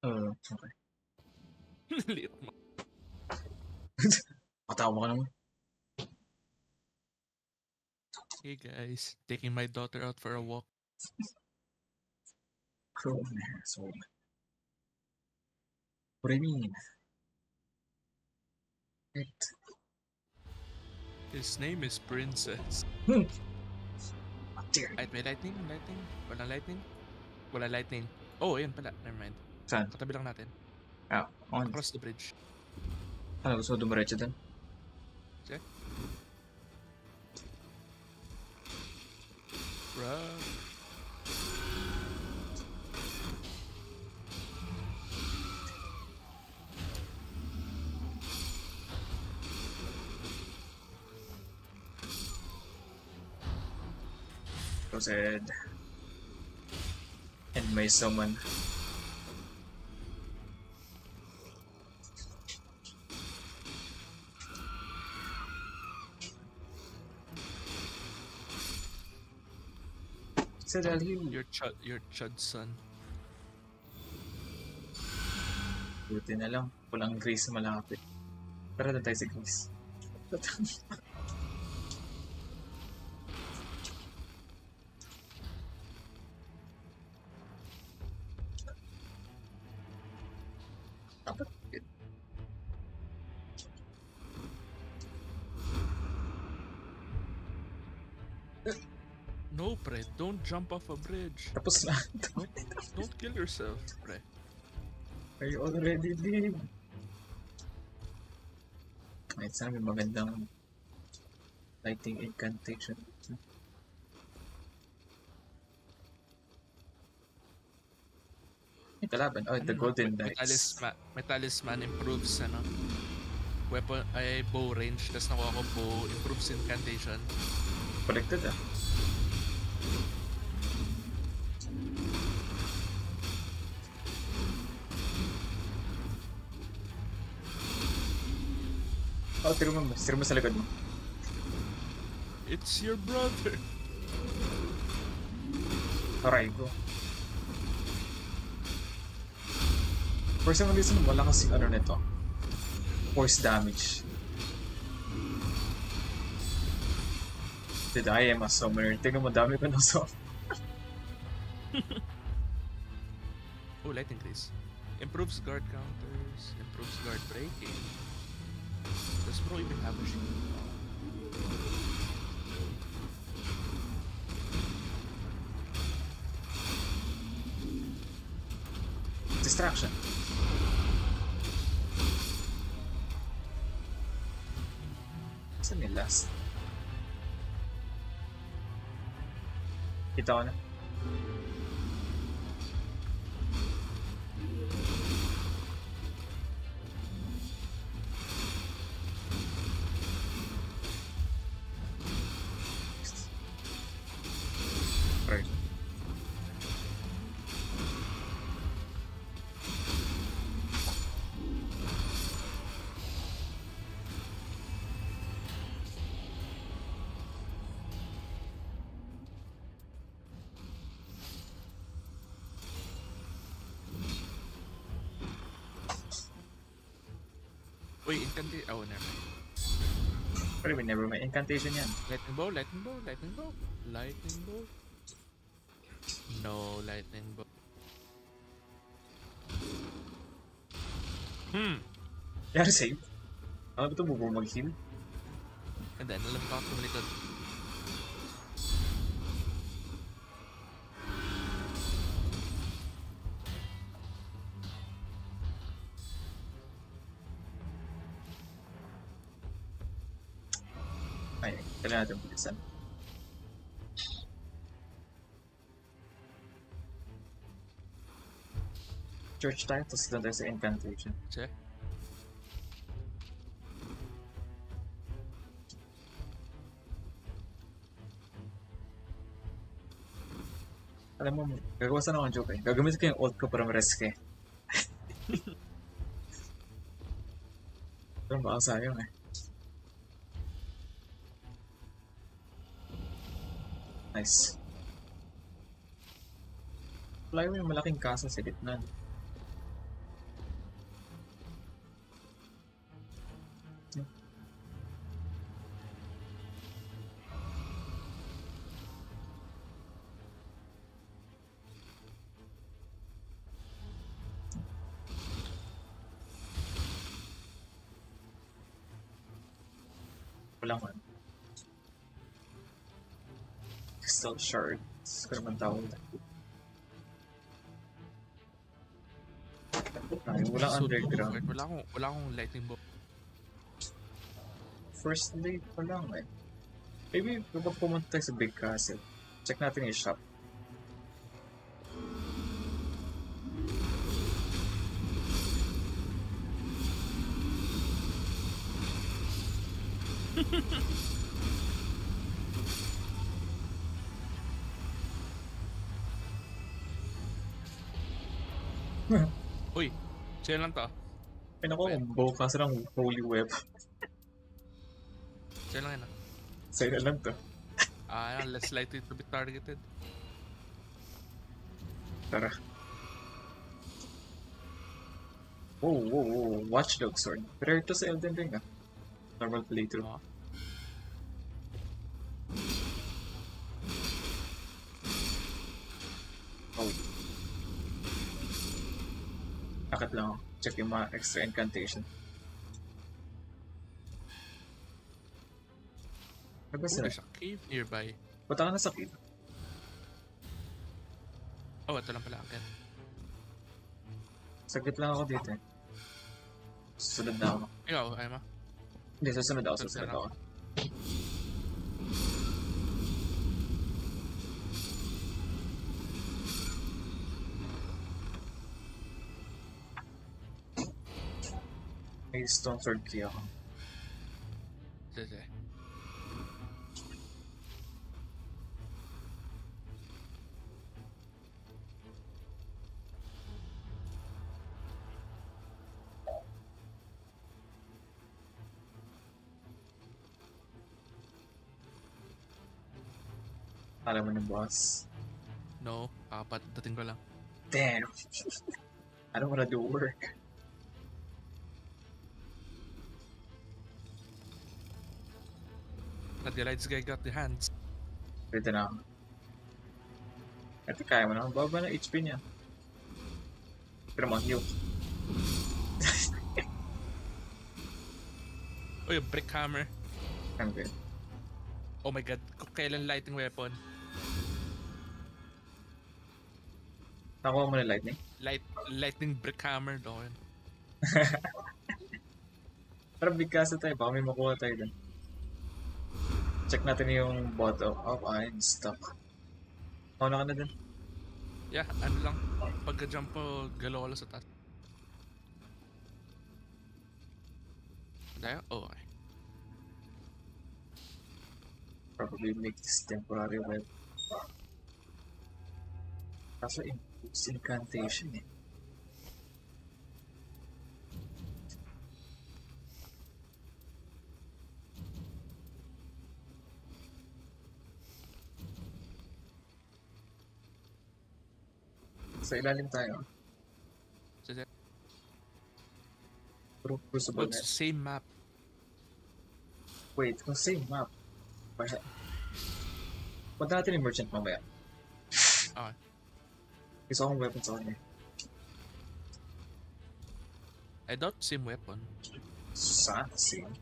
Okay. Liit mo. Matawa ka naman. Hey guys, taking my daughter out for a walk. Crow and asshole. What do you mean? It. His name is Princess. How dare you? Ay, may lightning? Lightning? Wala lightning? Wala lightning. Oh, ayun pala. Never mind. Saan? Katabi lang natin. On. Across the bridge. Ano, gusto mo dumiretso dun? Check. Run. Proceed. And may summon. Citadel Hill. Your chud son. Buti na lang. Walang Grace malapit. Tara na tayo sa Grace. Dapat No, pre. Don't jump off a bridge. tapos na. Don't kill yourself, pre. Are you already dead? Ay, sana may magandang lighting incantation. May kalaban. Oh, the golden knights. May talisman improves, ano? Weapon, ay bow range. Tapos nakuha ko bow, improves incantation. Collected ah. Oh, tiro mo sa likod mo. It's your brother. Aray ko. For some reason, wala kasing ano nito. Force damage. Did I am a summoner? Tingnan mo, dami ko na so. Oh, light increase. Improves guard counters. Improves guard breaking. Does bro even have a shield? Distraction. Saan yung last? Kita ko na. Right. Wait, incantation. Oh, never mind. Pero never may incantation yan. Lightning bow, lightning bow, lightning bow. Lightning bow. No lightning bow. Yari save. Ano ba ito? Bubo mag-heal? And then, alam ko ako likod. Ay, kailangan natin bilisan. Church tayo, tapos doon tayo sa incantation. Check. Alam mo, gagawa sana akong joke eh. Gagamitin ko yung ult ko para ma-rescue. Pero baka sayang eh. Nice. Wala yung malaking kasa sa gitna. Walang ano. Crystal shards. Kung naman tawag na. Ay, walang So underground. wala akong lightning bolt. First day pa lang eh. Maybe kapag pumunta tayo sa Big Castle, check natin yung shop. Uy, chill lang to. Pinako, bow kasi ng holy web. Chill lang yun. Sa'yo na lang to. Less likely to be targeted. Tara. Whoa. Watchdog sword. Pero ito sa Elden Ring ah. Normal playthrough. Oo. Oh. Akit lang ako. Check yung mga extra incantation. Ano ba sila? There's a cave nearby. Punta ka na sa cave. Oh, ito lang pala agad. Saglit lang ako dito eh. Susunod na ako. Ikaw, ay ma? Hindi, susunod ako. May stone sword key ako. Sige. Alam mo ng boss. No, dating ko lang. Damn! I don't wanna do work. Nag-lights guy got the hands. Pwede na ako. Ito kaya mo na. Baba na HP niya. Pero mo, heal. Uy, brick hammer. I'm good. Oh my god, kailan lighting weapon? Nakuha mo na lightning? Lightning brick hammer doon. Para big kasi tayo. Baka may makuha tayo dun. Check natin yung bottom. Oh, I'm stuck. Mauna ka na dun. Yeah, ano lang. Pagka-jump ko, galaw ko sa taas. Daya? Oh, okay. Probably make this temporary web. Kaso it's incantation eh. Sa ilalim tayo. Sige. Pero Oh, crucible it's net. the same map. Wait, kung same map. Punta natin yung merchant mamaya. Okay. Gusto akong weapon sa kanya. I doubt same weapon. Sana same.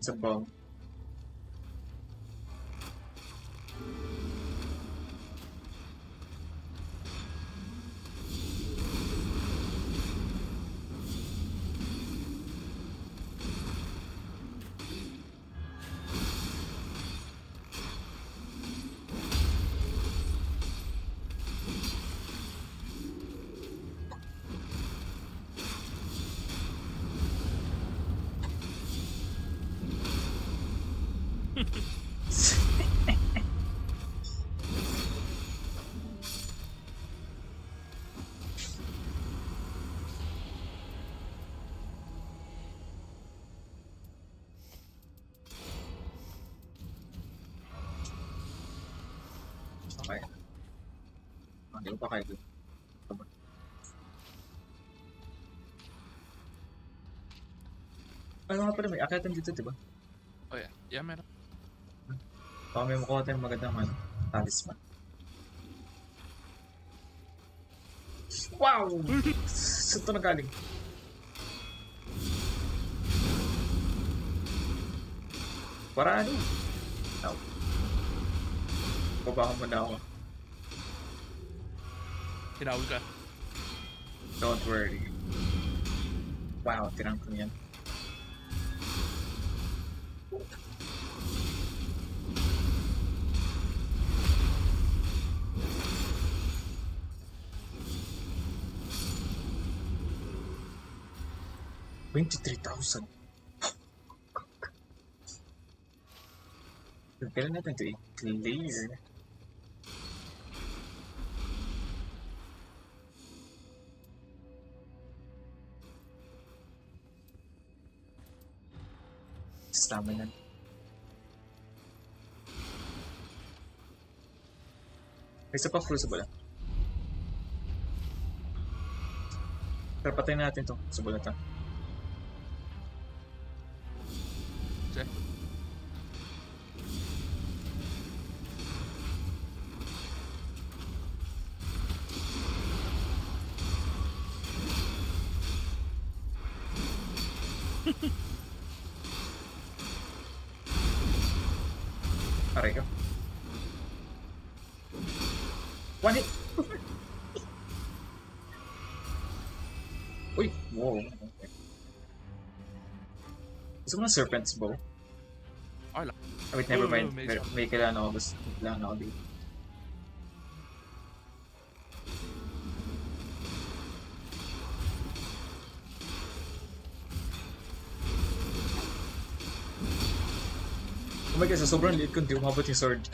It's a bomb. Okay. Hindi ko pa kayo dun. Ano nga pala, may akatan dito, diba? Oh yeah. Yeah, meron. Baka may makuha tayong magandang talisman. Wow! Saan ito nagaling? Para ano? No. Babahan mo na ako. Tinawag ka. Don't worry. Wow, tirang ko yan. $23,000. Kailan natin ito i-clear? Stamina. Isa pa crucible. Pero patayin natin ito. Crucible na ito. Okay. Aray ka. One hit! Uy! Wow. Okay. Gusto mo ng Serpent's Bow? Okay lang. Oh, wait, never Oh, mind. medyo. May kailangan ako. Basta kailangan ako dito. Oh my God, sa sobrang liit ko, hindi umabot yung sword.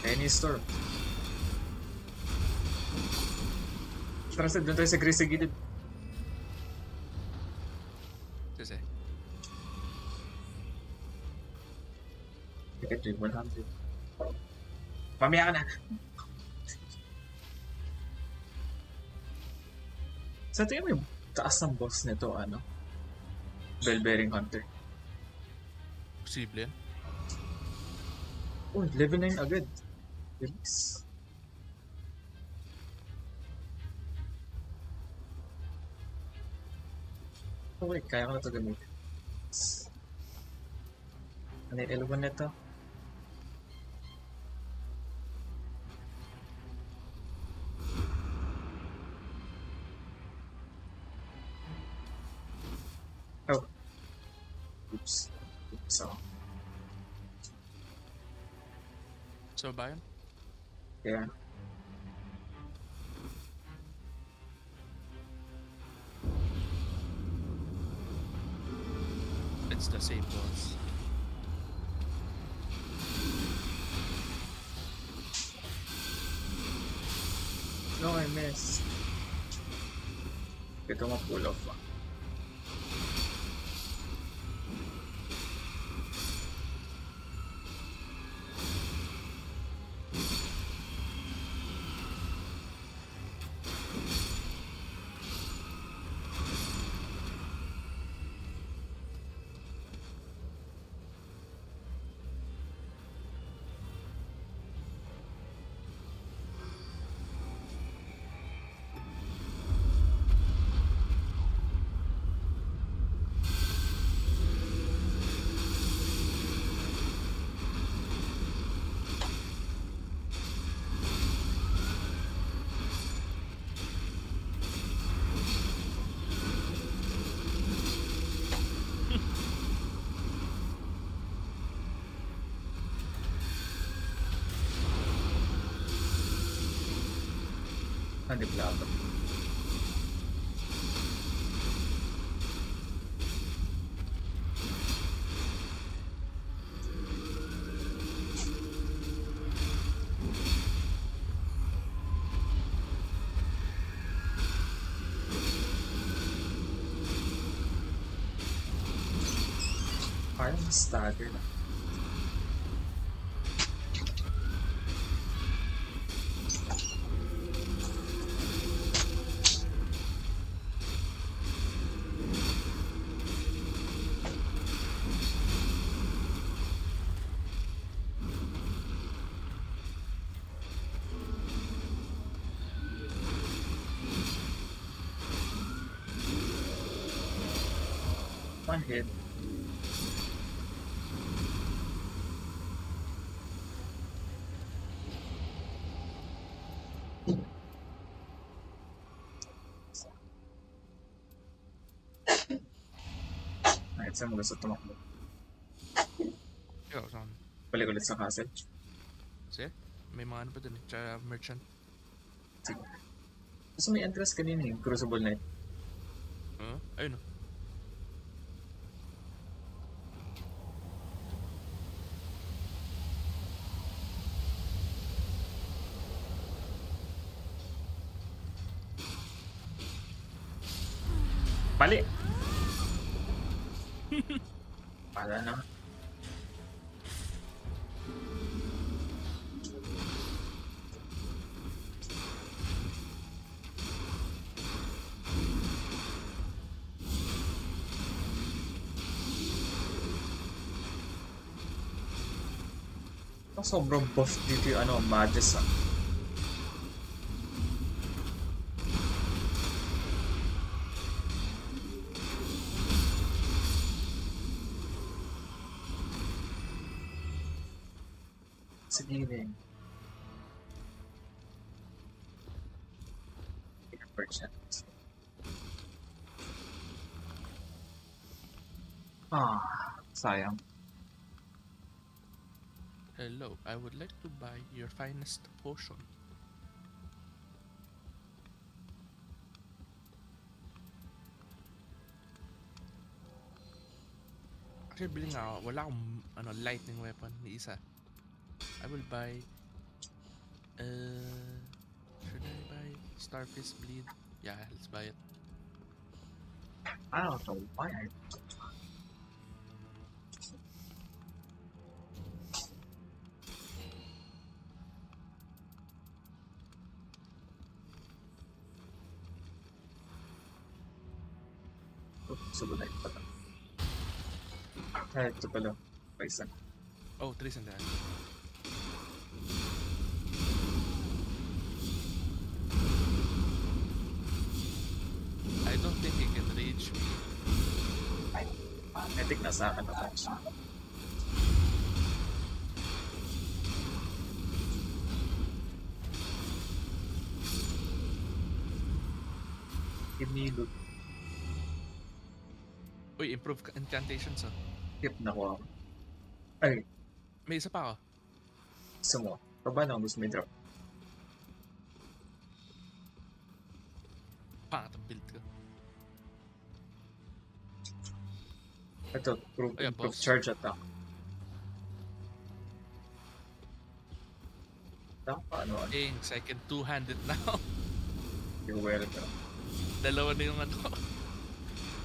Any storm. Tara sa, doon tayo sa Grace sa gilid. Kasi. Ticket rin, 100. Mamaya ka na. Sa tingin mo yung taas ng boss nito, ano? Bell-bearing Hunter. Posible yan. Oh, level 9 agad. Yes. Oh wait, kaya ko na ito gamitin. Ano yung L1 nito? Oh. Oops. Oops ako. So ba yan? Yeah. It's the same boss. No, I missed. Ito ma-pull off ah. Hindi plato. Parang stagger na. One hit. Alright, saan mo gusto tumakbo? Ikaw, saan? Balik ulit sa castle. Sige, may mga ano pa dun eh. Tsaka merchant. Sige. Gusto may entrance kanina yung Crucible Knight. Ayun o. Mali! Pala na. Sobrang buff dito yung ano, Magus ah. Sige rin. 8%. Sayang. Hello, I would like to buy your finest potion. Actually, bilhin nga ako. Wala akong lightning weapon ni isa. I will buy... should I buy Starfish Bleed? Yeah, let's buy it. I don't know why I... Sumunod pala. Ito pala. Paisa. Oh, 300. I don't think he can reach me. I think nasa akin na touch. Give me loot. Uy, improve incantations ah. Tip na ko. Ay, May isa pa ako. gusto mo. Baba na gusto may drop. Pangat ang build ko. Ito, Ayan, improve boss. charge attack. Paano? Thanks, I can two-hand it now. You're welcome. Dalawa na yung ano.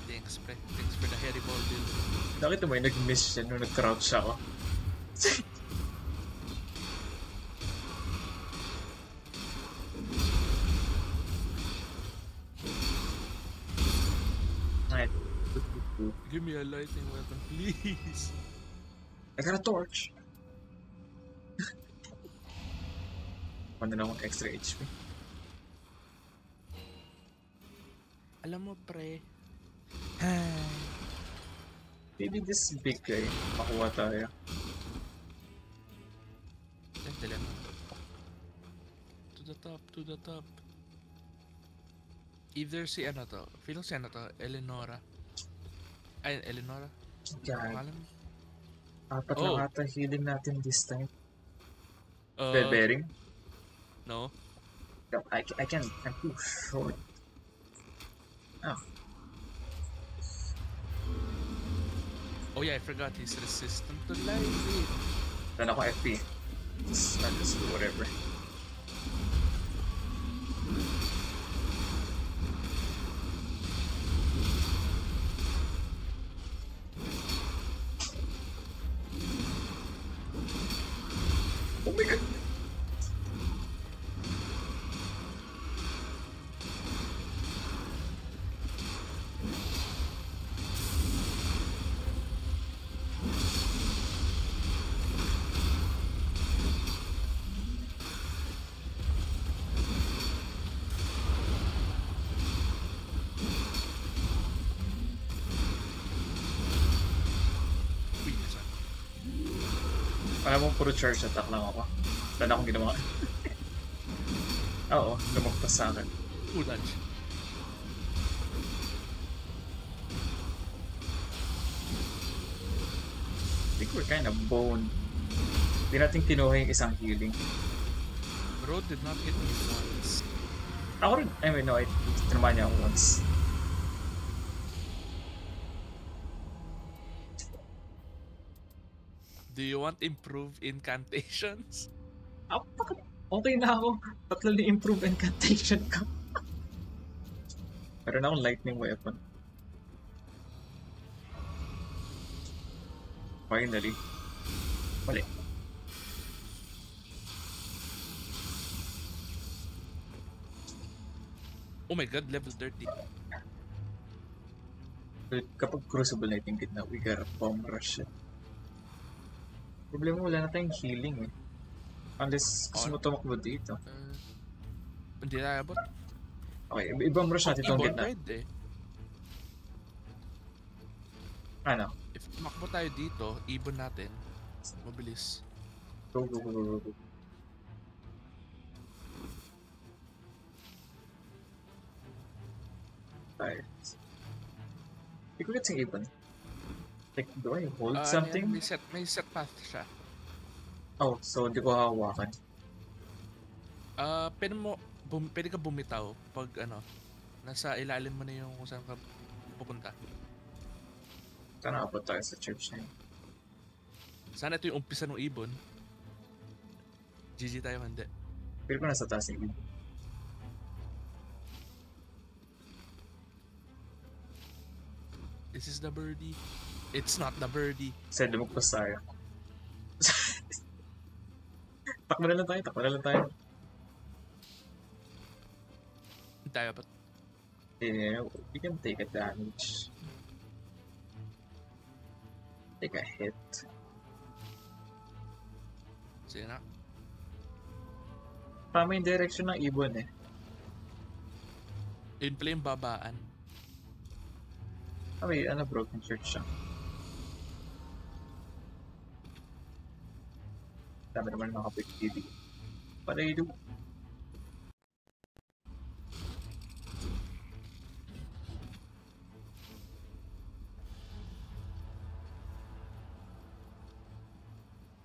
Thanks, pre. Thanks for the hairy ball build. Nakita mo yung nag-miss siya nung nag-crouch ako. Alright. Give me a lightning weapon, please. I got a torch. Pwede na akong extra HP. Alam mo, pre. Maybe this big guy, makuha tayo. Dilemma. To the top, to the top. Either si ano to, feel si ano to, Eleonora. Ay, Eleonora? God, Alam? apat Oh. na ata healing natin this time. Uh, Bearing? No. I can't, I'm too short. Ah, Oh yeah, I forgot he's resistant to lightning. dan ako FP. I'll just do whatever. Oh my god! Alam mo, puro charge attack lang ako. Wala na akong ginawa. Oo, lumagpas sa akin. Ooh, dodge. I think we're kind of boned. Hindi natin kinuha yung isang healing. Bro did not hit me once. Ako rin. I mean, no, tinamaan niya ako once. Do you want improved incantations? Ako, okay na ako. Tatlo na improve incantation ko. Meron akong lightning weapon. Finally. Mali. Oh my god, level 30. Kapag Crucible Lightning Kit na, we gotta bomb rush it. Problema, wala na tayong healing eh. Unless gusto mo tumakbo dito. Hindi na abot. Okay, i-bomb rush natin itong Ibon gitna. pwede. Ano? If tumakbo tayo dito, ibon natin. Mabilis. Go, go, go, go, go, go. Alright. Hindi ko get sing ibon. Like, do I hold something? May set path siya. Oh, so hindi ko hawakan. Pwede ka bumitaw pag nasa ilalim mo na yung kung saan ka pupunta. Sana abot tayo sa church na yun. Sana ito yung umpisa ng ibon. GG tayo, hindi. Pero ko nasa taas yung ibon. This is the birdie. It's not the birdie. Said lumagpas tayo. Takbo na lang tayo, takbo na lang tayo. Hindi tayo ba? Yeah, we can take a damage. Take a hit. Sige na. Tama yung direction ng ibon eh. Yun pala yung babaan. Ah, may broken church siya. Dami naman nakapag-TV. What do you do?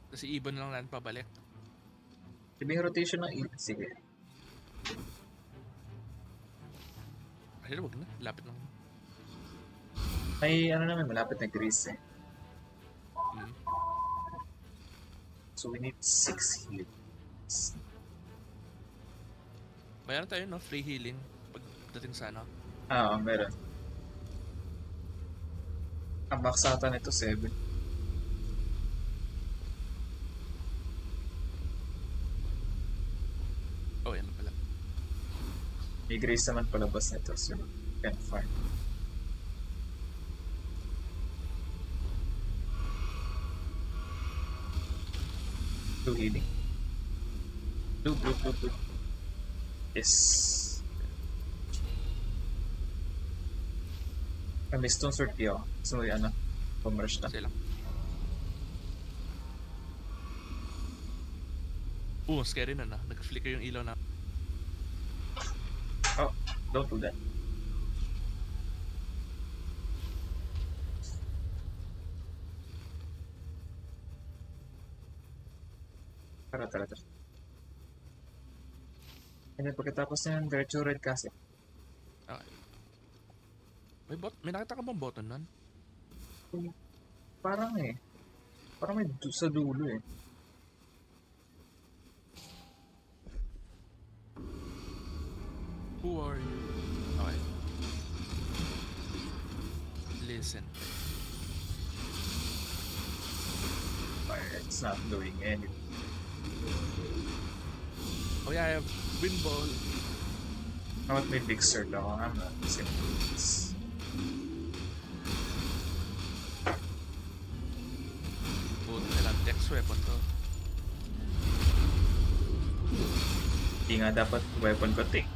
Kasi ibon lang natin pabalik. Sabi yung rotation ng ibon. Sige. Ay, wag na. Lapit lang. May naman, malapit na grease eh. Hmm. So we need 6 heals. Mayroon tayo, no? Free healing. Pagdating sa Meron. Ang max ata nito 7. Oh, yan pala. May grace naman palabas nito, so can farm. Blue healing. Blue. Yes. May stone sword kayo. So pumrush na. Kasi lang. Scary na. Nag-flicker yung ilaw na. Oh, don't do that. Tara. And then pagkatapos na yung Virtue Red kasi. Okay. May nakita ka bang button nun? Parang may sa dulo eh. Who are you? Okay. Listen. It's not doing anything. Oh yeah, I have wind ball. How about may big sword ako? I'm not using this. Kailangan dex weapon to. Hindi nga dapat weapon ko take.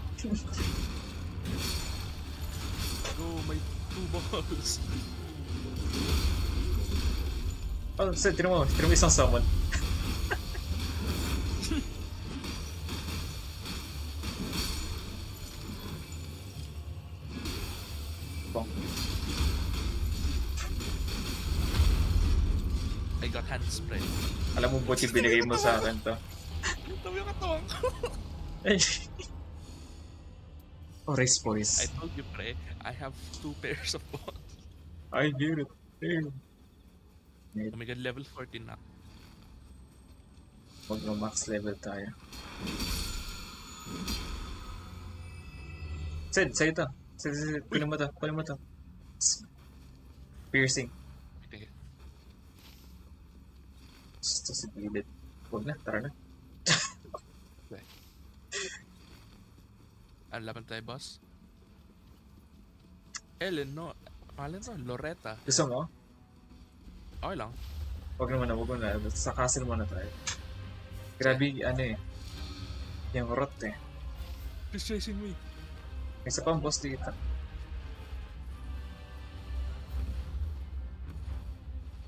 May 2 balls. Oh, so, tira mo isang summon. I got hand spray. Alam mo, buti binigay mo sa akin to. Tabi yung katawang ko. Oris I voice. told you, pre, I have 2 pairs of bots. I get it. Damn. Oh my god, level 14 na. Mag-max level tayo. Sid, sa'yo to. Sid, kunin mo to. Kunin mo to. Piercing. Okay. Gusto si Gilid. Huwag na, tara na. Okay. Ang laban tayo, boss? Ellen, no. Pangalan to, Loretta. Gusto mo? Okay lang. Huwag naman na, huwag mo na. Sa castle muna tayo. Grabe, ano eh. Yung rot eh. He's chasing me. May isa pang boss dito.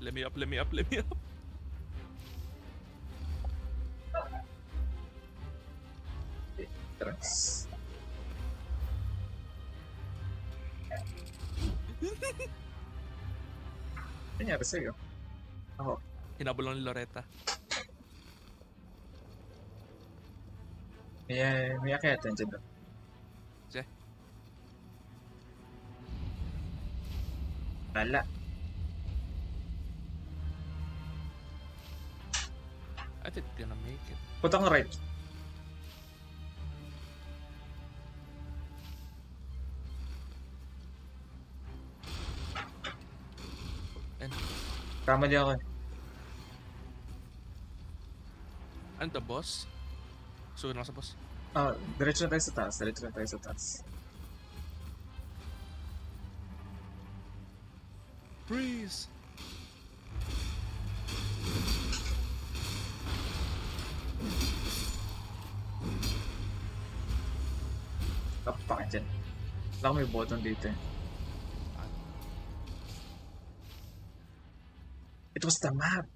Let me up, let me up, let me up. Trans. Ano nangyari sa'yo? Ako. Hinabol lang ni Loretta. May akyatan dyan doon. Sige. Wala. I think gonna make it. Punta kang right. And, Tama di ako eh. ano to, boss? So, nasa boss? Diretso na tayo sa taas. Diretso na tayo sa taas. Freeze! Kapag ka dyan. Wala ko may button dito eh. It was the map!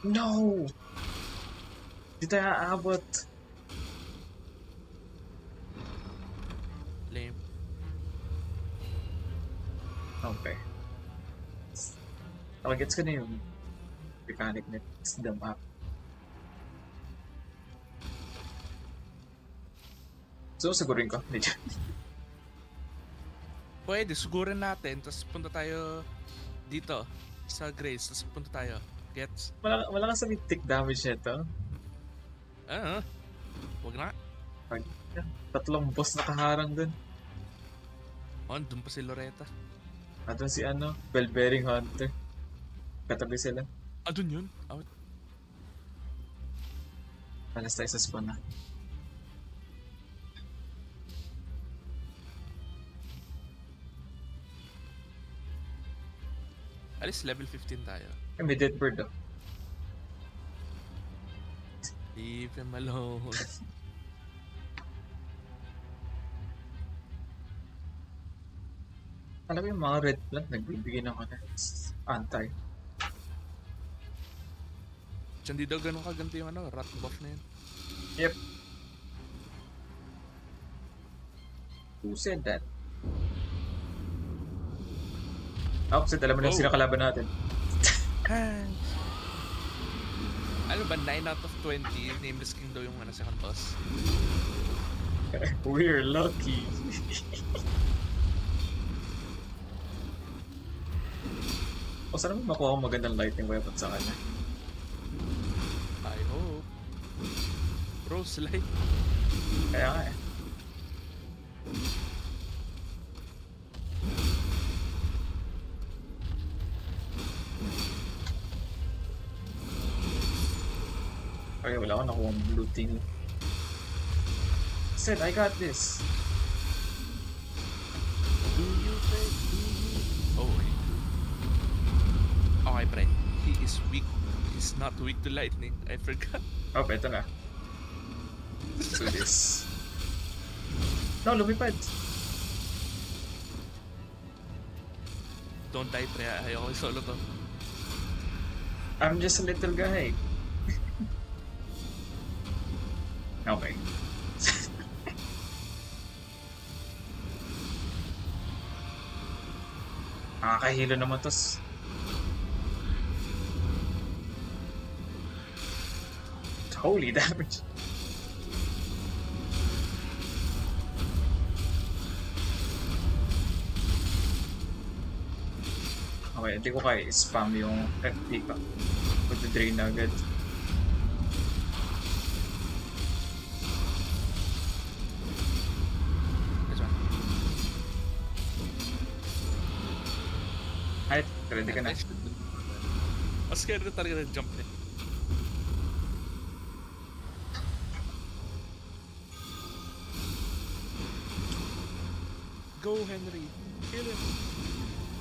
No! Di tayo aabot. Lame. Okay. Okay, gets ko na yung mechanic na it's the map. So, sigurin ko. Hindi dyan. Pwede, sugurin natin, tapos punta tayo dito, sa Grace, tapos punta tayo. Gets? Wala kang sabi tick damage nito. Huwag na. Tatlong boss nakaharang dun. Oh, dun pa si Loretta. Doon si Bell-bearing hunter. Katabi sila. Dun yun? Out. Alas tayo sa spawn na. Alis level 15 tayo. May dead bird oh. Leave him alone. Alam mo yung mga red plant nagbibigay ng anti. Diyan di daw ganun kaganti yung rat buff na yun. Yep. Who said that? Opposite, alam mo na yung sino kalaban natin. Ano ba, 9 out of 20, Nameless King daw yung second boss. We're lucky. O sana mo makuha akong magandang lightning weapon sa kanya. I hope. Rose light. Kaya nga eh. Okay, wala ko nakuha ang blue thing. Said, I got this. Do you think? Oh, wait. Okay, pre. He is weak. He's not weak to lightning. I forgot. Oh, eto na. Let's do this. No, lumipad. Don't die, pre. Ayoko solo to. I'm just a little guy. Okay. Nakakahilo naman tos. Holy damage. Okay, hindi ko kaya spam yung FP ka. Mag-drain na agad. This one. Ay, ready ka na. Mas scared na talaga ng jump eh. Go, Henry. Kill him.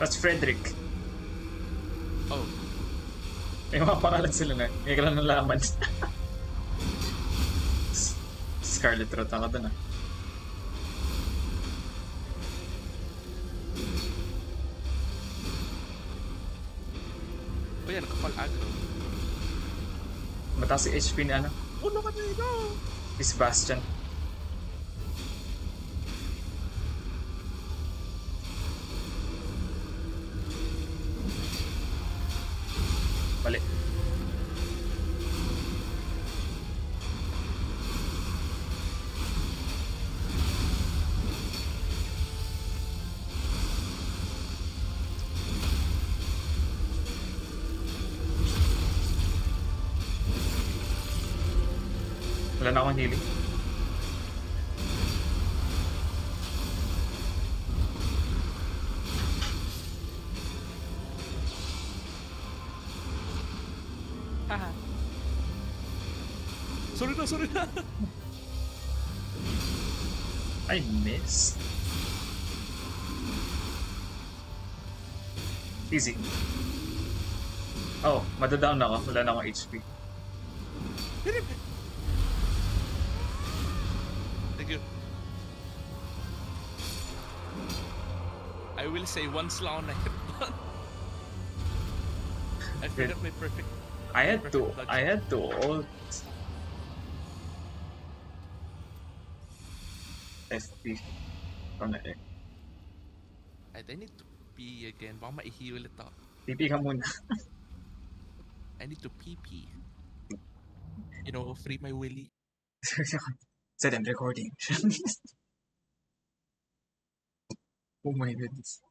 That's Frederick. Oh. May mga pangalan sila na. Ngayon ka lang nalaman. Scarlet Rot ako dun ah. Oh yan, kapal agro. Mataas si HP ni ano? Oh, look at me, no! Si Sebastian. Mali. Wala na akong healing. Haha. Sorry na. I missed. Easy. Oh, madadown na ako. Wala na akong HP. Thank you. I will say once lang ako na-hit doon. I forgot my perfect. I had to ult. FP. Ano eh. I need to pee again. Baka maihi ulit ako. TP ka muna. I need to pee. You know, free my willy. Set and recording. Oh my goodness.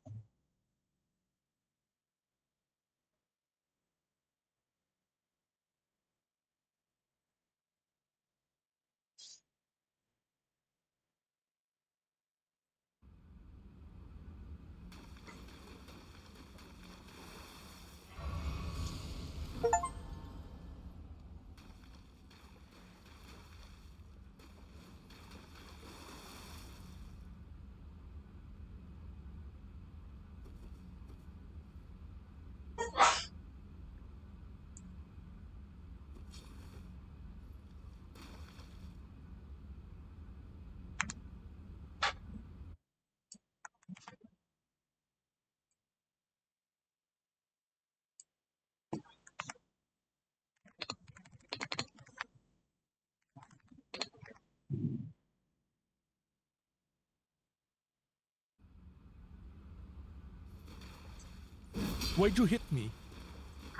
Why'd you hit me?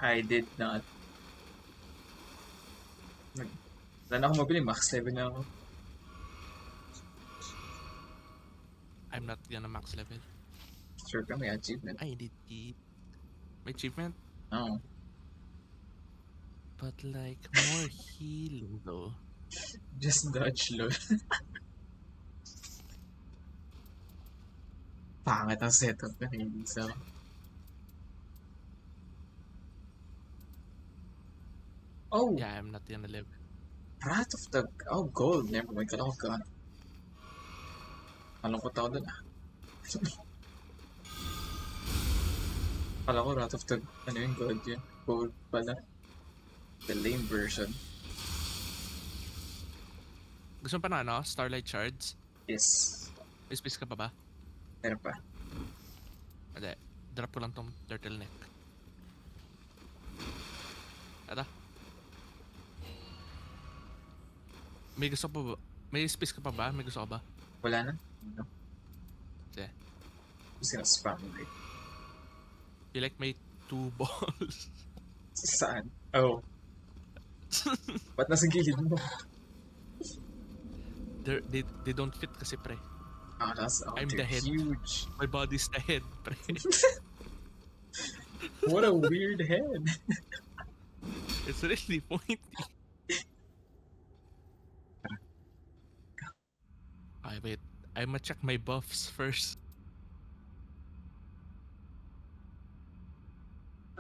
I did not. Wala na akong mabili. Max level na ako. I'm not gonna max level. Sure ka, may achievement. I need keep. My achievement? Oo. But like, more healing though. Just dodge low. Pangit ang setup na hindi sa... Oh! Yeah, I'm not gonna live. Wrath of the... Oh, gold. Never mind. Kala ko ka. Malungkot ako dun ah. Kala ko Wrath of the... Ano yung gold yun? Gold pala. The lame version. Gusto mo pa na ano? Starlight Shards? Yes. May space ka pa ba? Meron pa. Hindi. Drop ko lang tong turtleneck. Ata. May gusto pa ba? May space ka pa ba? May gusto ka ba? Wala na? No. Sige. Gusto na spam right? You like my 2 balls? Saan? Oh. Ba't nasa gilid mo? They don't fit kasi pre. Ah, I'm they're the head. huge. My body's the head, pre. What a weird head. It's really pointy. Ay, wait. I'ma check my buffs first.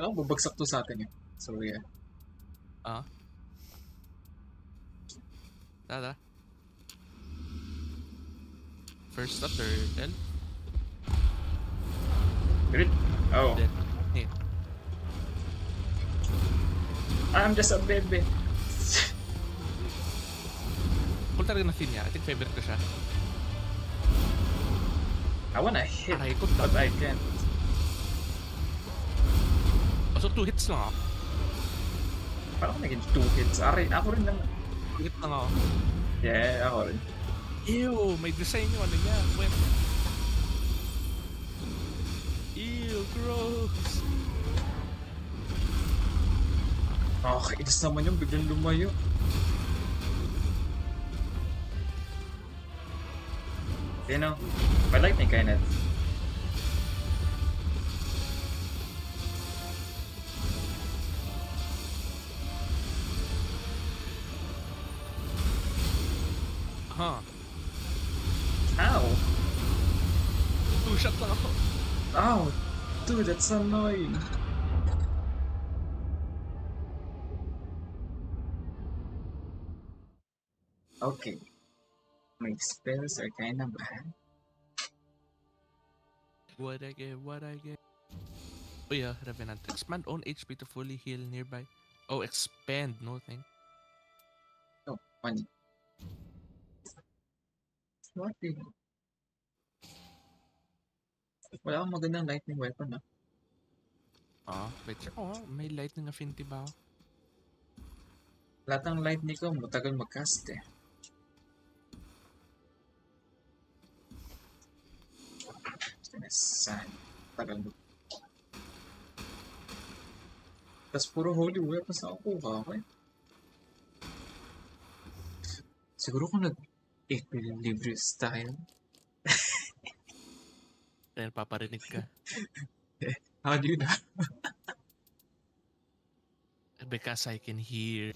Babagsak to sa atin eh. So yeah. Ah. Tada. First a turtle. Great. Oh. Then hit. I'm just a baby. Kung talaga na feel niya, I think favorite ko siya. I wanna hit, Aray ko, but I can't. Oh, so 2 hits lang ako. Parang naging 2 hits. Aray, ako rin naman. 2 hits lang ako. Yeah, ako rin. Ew, may design yung ano niya. Web. Ew, gross. Kakainis naman yung biglang lumayo. You know, my lightning kind of. Huh. Ow! 2 shot lang ako. Ow! Dude, that's annoying. Okay. My spells are kinda bad. What I get? Oh yeah, Revenant. Expand own HP to fully heal nearby. Oh, expand, no thing. Oh, funny. What the... Wala akong magandang lightning weapon ah. Wait, check ko nga. May lightning affinity ba ako? Lahat ng lightning ko matagal mag-cast eh. Saan? Tagal mo. Tapos puro holy weapons na kukuha ko eh. Siguro kung nag-equilibrium style. Dahil paparinig ka. How do you know? Because I can hear.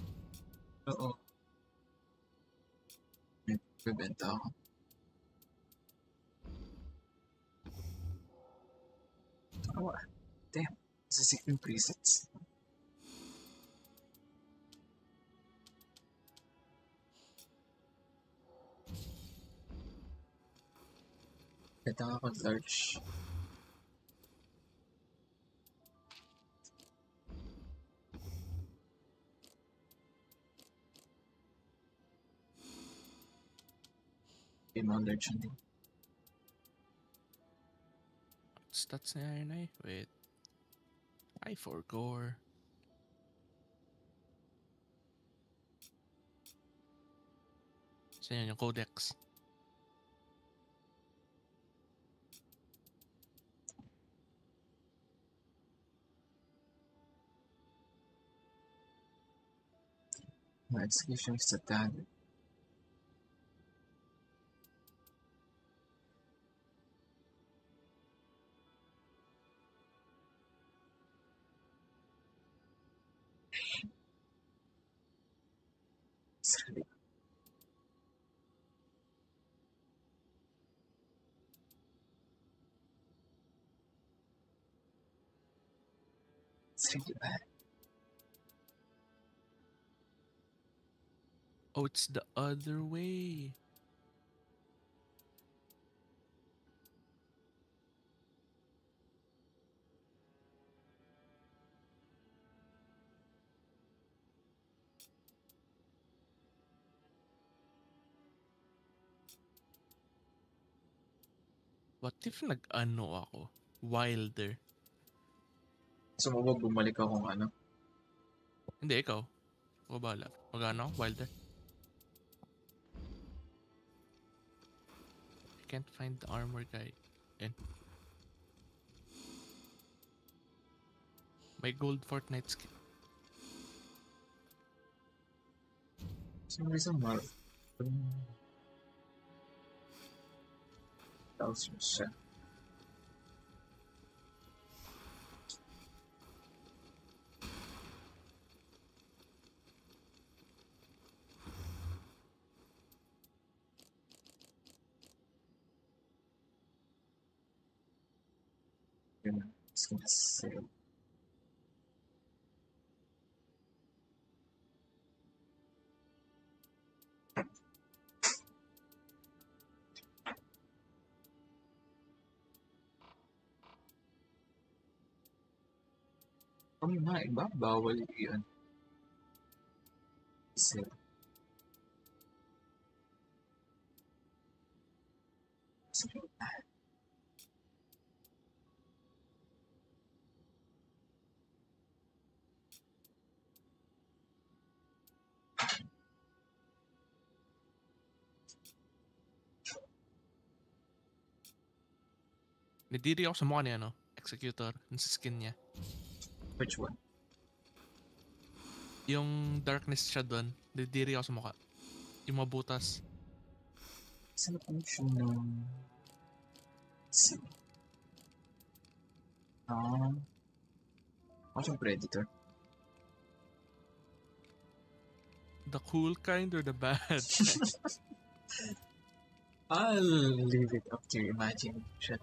Oo. Bibenta ako. Oh, damn. This is 16 presets. Benta ako large. Mga large hindi. Stats na yun eh. Wait. I forgot. Saan yun yung codex? My execution is a dagger. It's really... It's really bad. Oh, it's the other way. What if nag-ano ako? Wilder. Sumubog bumalik akong ano. Hindi, ikaw. O bahala. Mag-ano? Wilder. I can't find the armor guy. And my gold Fortnite skin. Some reason, thousand siya. Yun na. It's gonna sell. Ang mga iba, bawal yun. Sell. Nadiri ako sa mukha niya, no? Executor. Yung sa skin niya. Which one? Yung darkness siya doon. Nadiri ako sa mukha. Yung mga butas. Saan ang function ng... See. Ako siyang predator. The cool kind or the bad? I'll leave it up to your imagination.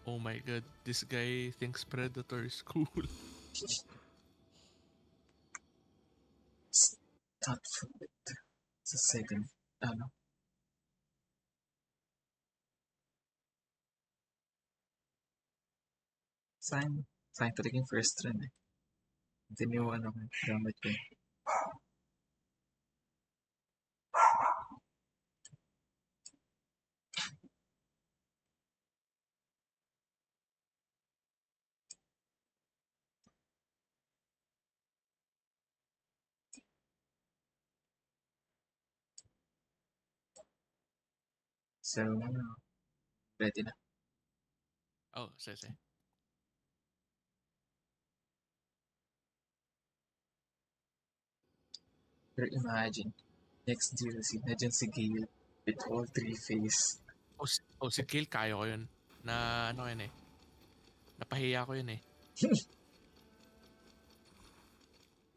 Oh my god, this guy thinks Predator is cool. Not for it. It's a second. Ano? Sayang talaga yung first run eh. Hindi yung ano, gamit ko. So, ready na. Oh, sige. Pero imagine, next DLC, nandiyan si Gale with all three face. Si Gale, kaya ko yun. Na ano yun eh. Napahiya ko yun eh.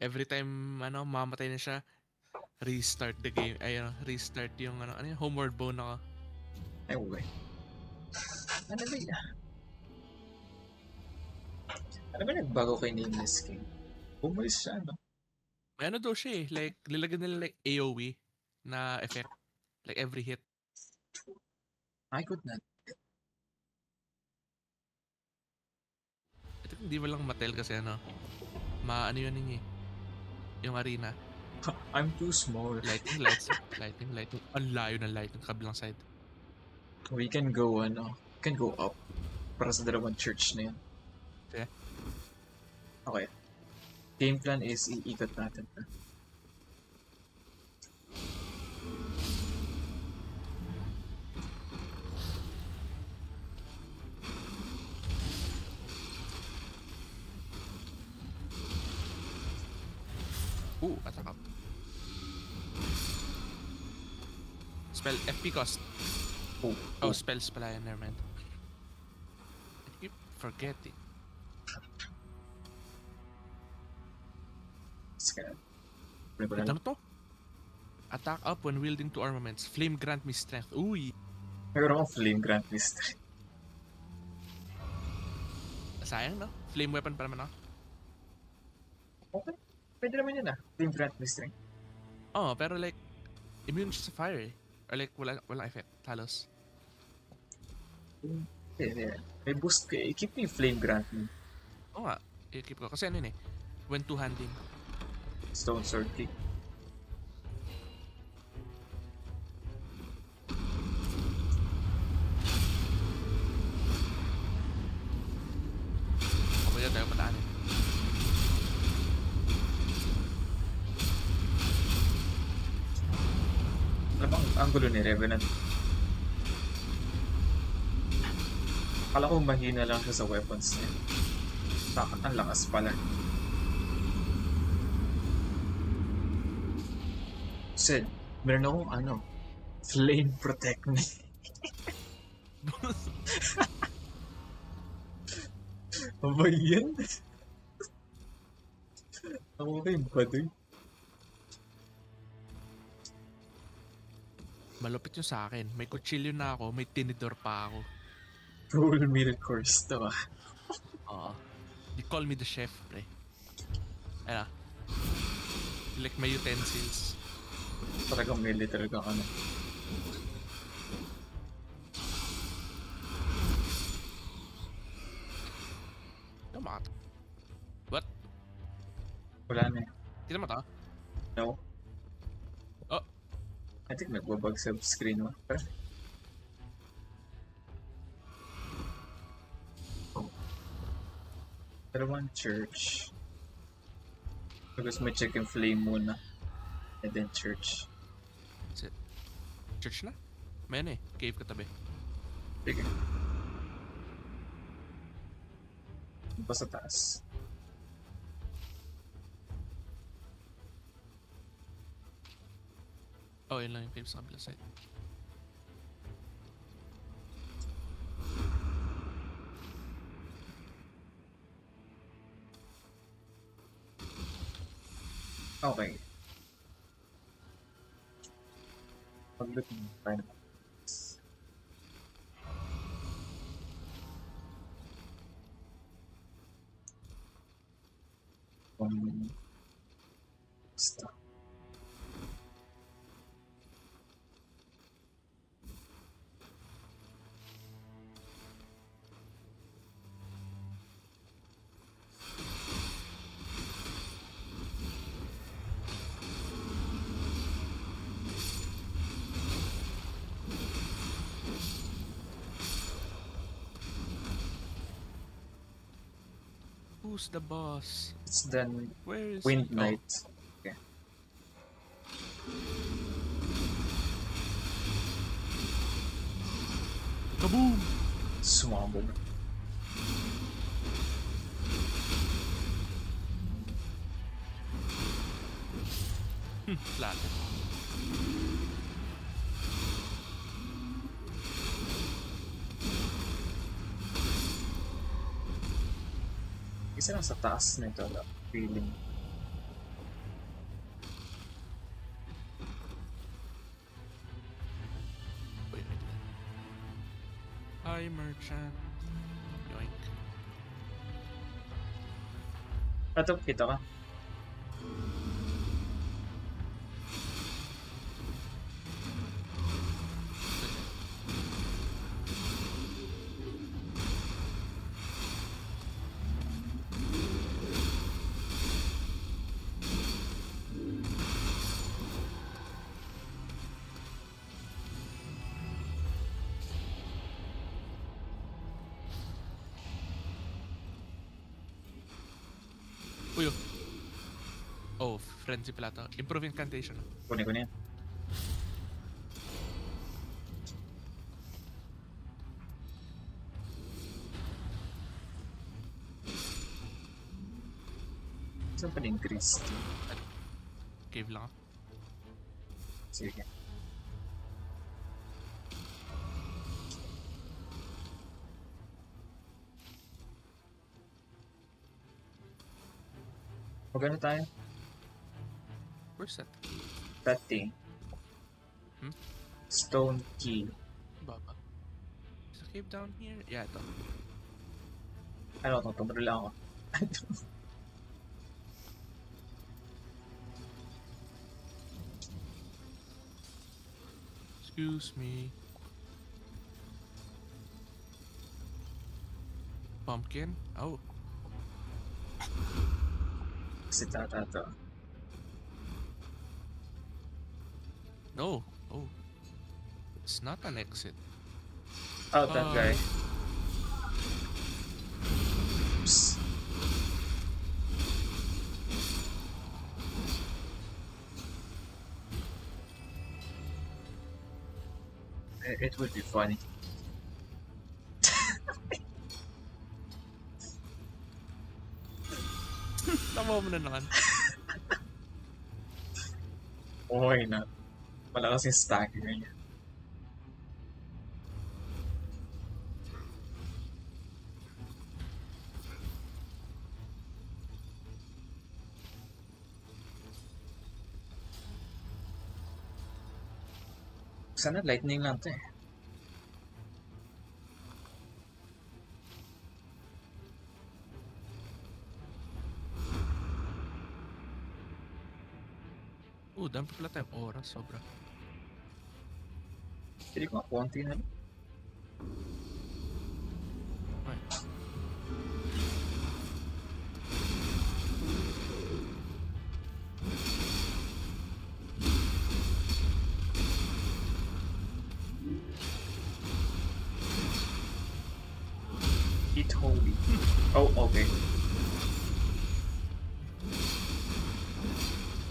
Every time mamatay na siya, restart the game. Restart yung yung homeward bone ako. Ay, uwi. Ano ba yun? Ano ba nagbago kay Nameless King? Umalis siya, no? May daw siya eh. Like, lilagyan nila like AoE na effect. Like every hit. I could not. Ito hindi mo lang matel kasi ano yun yun eh. Yung arena. I'm too small. Lightning. Ang layo ng light ng kabilang side. We can go, up. Para sa dalawang church na yun. Okay. Okay. Game plan is iikot natin. Attack up. Spell FP cost. Oh, spells pala yan, never mind. I keep forgetting. Ano to? Attack up when wielding two armaments. Flame grant me strength. Uy! Meron akong flame grant me strength. Sayang, no? Flame weapon pa naman ako. Okay. Pwede naman yun flame grant me strength. Oh, pero like, immune siya sa fire eh. Or like, walang effect. Halos. Yeah. May boost ka eh. Keep me flame grant me. Oo nga. I-keep ko. Kasi ano yun eh. When two-handing. Stone sword kick. Okay na tayo pataanin. Ano bang angulo ni Revenant? Akala ko mahina lang siya sa weapons niya. Bakit ang lakas pala? Said, meron akong flame protect me. Ano ba yan? Ako kayo ba doy? Malupit yung sa akin. May kutsilyo na ako, may tinidor pa ako. Full meal course to Oo. You call me the chef, pre. Ayun ah. Like my utensils. Talagang military ka Tama ka. What? Wala na eh. Kita mo to? No? Oh. I think nagbabag sa screen mo. Pero one church. Because may check yung flame muna. And then church. That's it. Church na? May ano eh. Cave katabi. Sige. Pa sa taas. Oh, yun lang yung cave sa kabila side. Okay. Pag-look mo, tayo naman. Stop. Who's the boss? It's then Where is Wind he? Knight. Okay. Kaboom! Swambled. Flat. Isa lang sa taas nito, feeling. Wait. Hi, merchant. Yoink. Ito, kita ka? Uy, oh. Oh, frenzy pala to. Improve incantation. Kunin ko na yan. Saan pa na-increase? Cave lang. Sige. Magano tayo? Where's that? That thing. Hmm? Stone key. Baba. Is a cave down here? Yeah, ito. Ano ito? Tumuro lang ako. Excuse me. Pumpkin? Oh. Kasi tata to. No. Oh. It's not an exit. Oh, that guy. Oops. It would be funny. Tama mo na naman. Why not? Malakas yung stagger niya. Sana lightning lang to eh. Dami pala tayong oras, sobra. Hindi ko konti na lang. Ay. Eat holy. Oh, okay.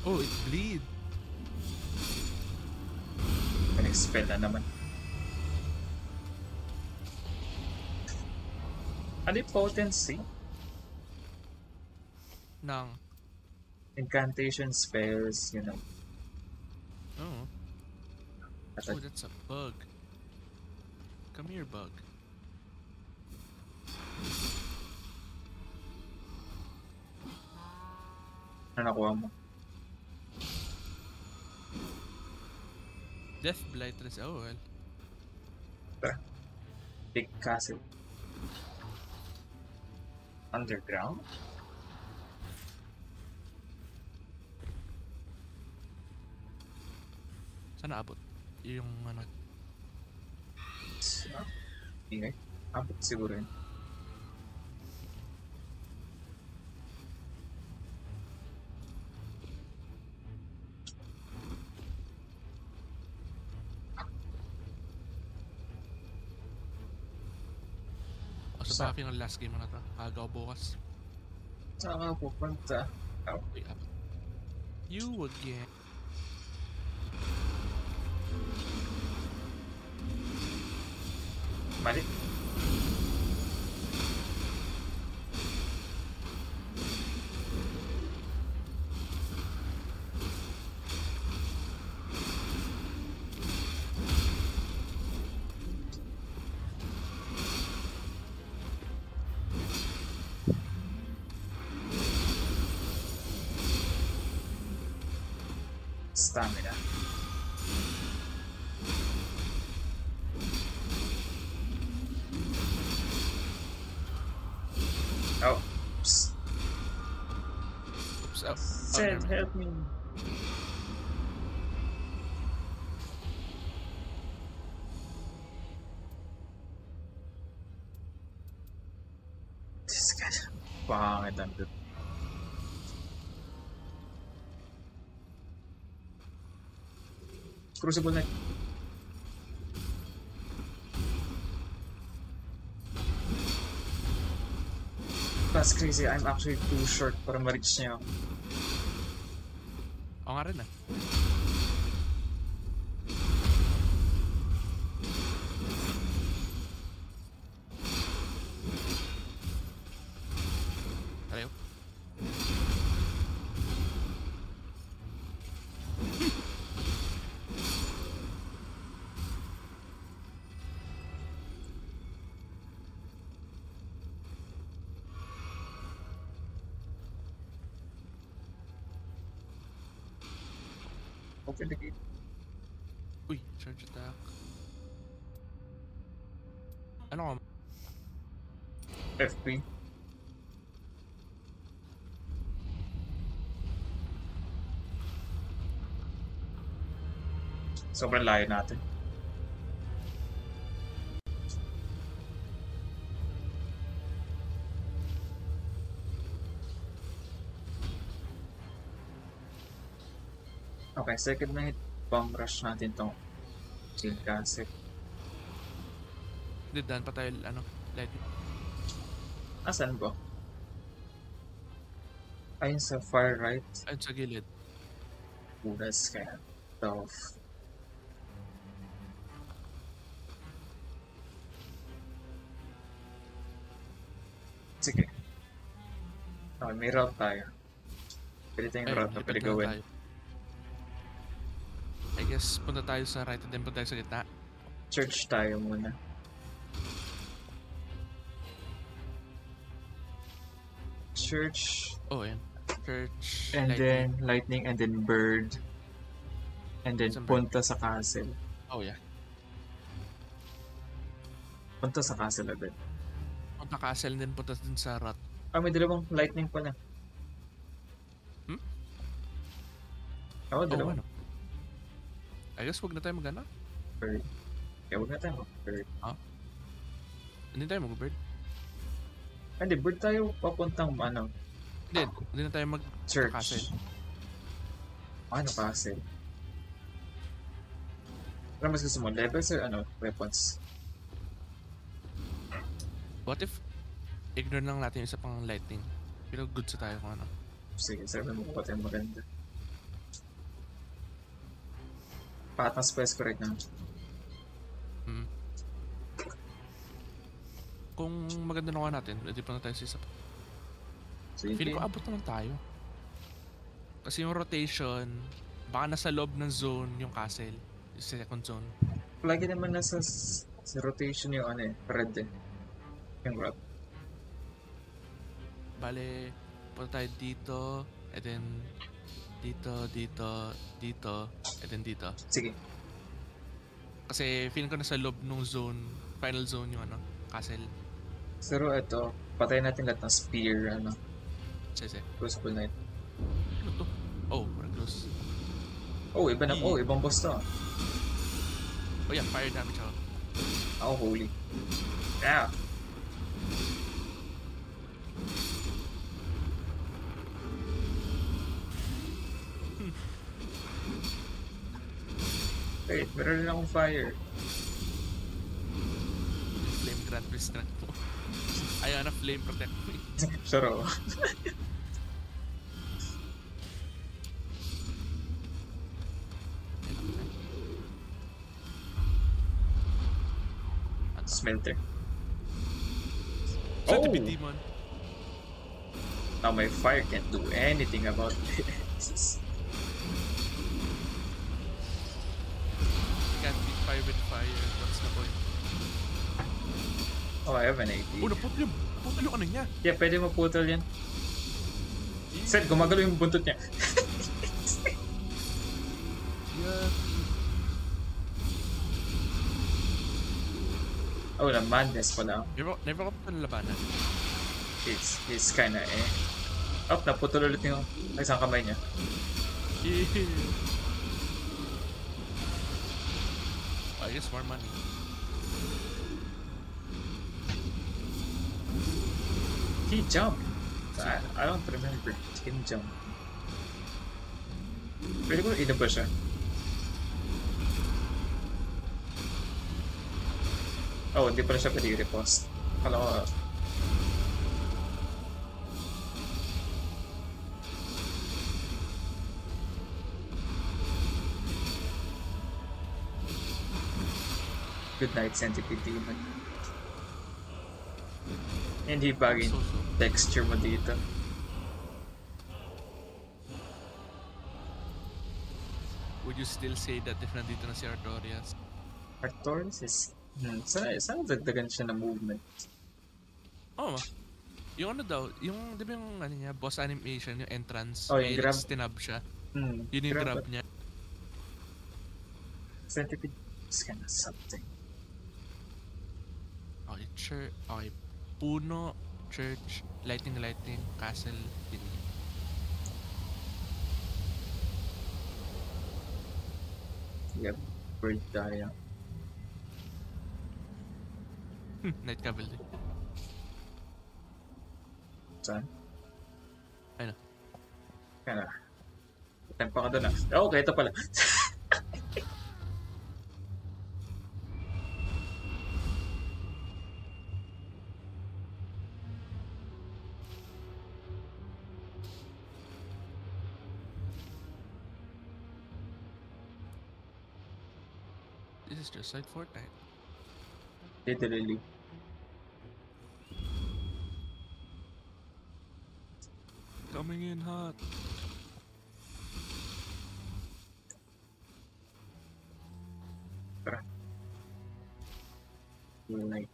Oh, it bleed. Nag-spell na naman. Ano yung potency? Nang. Incantation spells, you know. Oh. Oh, that's a bug. Come here, bug. Ano nakuha mo? Death Blight res. Oh, well. Big castle. Underground? Sana abot. Yung ano. Ingay. Abot siguro yun. Sa bakit ng last game mo na to? Agaw bukas. Saan ka pupunta? Oh. Uy, abot. You again. Mali. Stamina. Oh. Psst. Oops, oh. Said, help me. This guy. Pangit ang dito. Crucible Knight. That's crazy. I'm actually too short para ma-reach niya. Oo nga rin ah. Ayaw. Open the gate. Uy, charge attack. Ano ka? FP. Sobrang layo natin. Okay, second na hit. Bomb rush natin tong Chill Castle. Hindi, daan pa tayo, ano, lightning. Asan ba? Ayun sa far right. Ayun sa gilid. That's kind of tough. Sige. Okay, may route tayo. Pwede tayong Ayun, route na lipat pwede na lang gawin. tayo. I guess punta tayo sa right and then punta tayo sa gitna. Church tayo muna. Church, Oh, ayan. Church, and lightning. then lightning, and then bird. And then Saan bird? punta sa castle. Oh, yeah. Punta sa castle agad. Punta castle and then punta din sa rot. Ah, may dalawang lightning pala. Hmm? Oo, Oh, dalawang ano? I guess wag na tayo mag-ano. bird. Kaya huwag na tayo mag-bird. Hindi tayo mag-bird. Hindi, bird tayo papuntang ano, Hindi na tayo church. castle. Ano castle? Ano mas gusto mo? Levels or ano? Weapons? What if ignore lang natin yung isa pang lightning? Pero good sa tayo kung ano. Sige, sabi mo ko tayo maganda. Pahat ng spells correct na. Hmm. Kung maganda nakuha natin, pwede pa na tayo sa isa pa. Sige. Feeling ko abot naman tayo. Kasi yung rotation, baka nasa loob ng zone yung castle. Yung second zone. Lagi naman nasa sa rotation yung ano eh, red eh. Yung rod. Bale, punta tayo dito, and then dito, and then dito. Sige. Kasi feeling ko nasa loob nung zone, final zone yung ano, castle. Pero ito, patayin natin lahat ng spear, ano, Sige. Crucible Knight. Ano to? Oh, we're close. Oh, iba na, oh, ibang boss to. Oh yeah, fire damage ako. Ako, holy. Yeah. Wait, meron rin akong fire. Flame grant restraint mo. Ayaw na flame protect me. Sure. Smelter. Centipede demon. Now my fire can't do anything about this. You can't beat fire with fire. What's the point? Oh, I have an AD. Oh, naputol yung ano niya. Yeah, pwede maputol yan. Sir, gumagalo yung buntot niya. Yeah. Oh, na madness pala. Never ko pa nalabanan. It's kinda eh. Oh, naputol ulit yung isang kamay niya. I guess more money. He jumped. I don't remember him jump. Pwede ko ina ba siya? Oh, hindi pala siya pwede i-repost. Kala ko, good night, Centipede Demon. Hindi bagay So. texture mo dito. Would you still say that if nandito na si Artorias? Artorias is... Sana dagdagan siya ng movement. Oh, yung ano daw, yung, di ba yung ano niya, boss animation, yung entrance, Oh, yung may grab. tinab siya. Hmm, Yun yung grab niya. Centipede is kinda something. Okay, okay. Puno, church, lightning, castle, yun. Yep, bird tayo. Night Cavalry. Saan? Ayun na. Kaya tempa ka doon ah. Oh, okay, ito pala. This is just like Fortnite. Literally. Coming in hot. Like,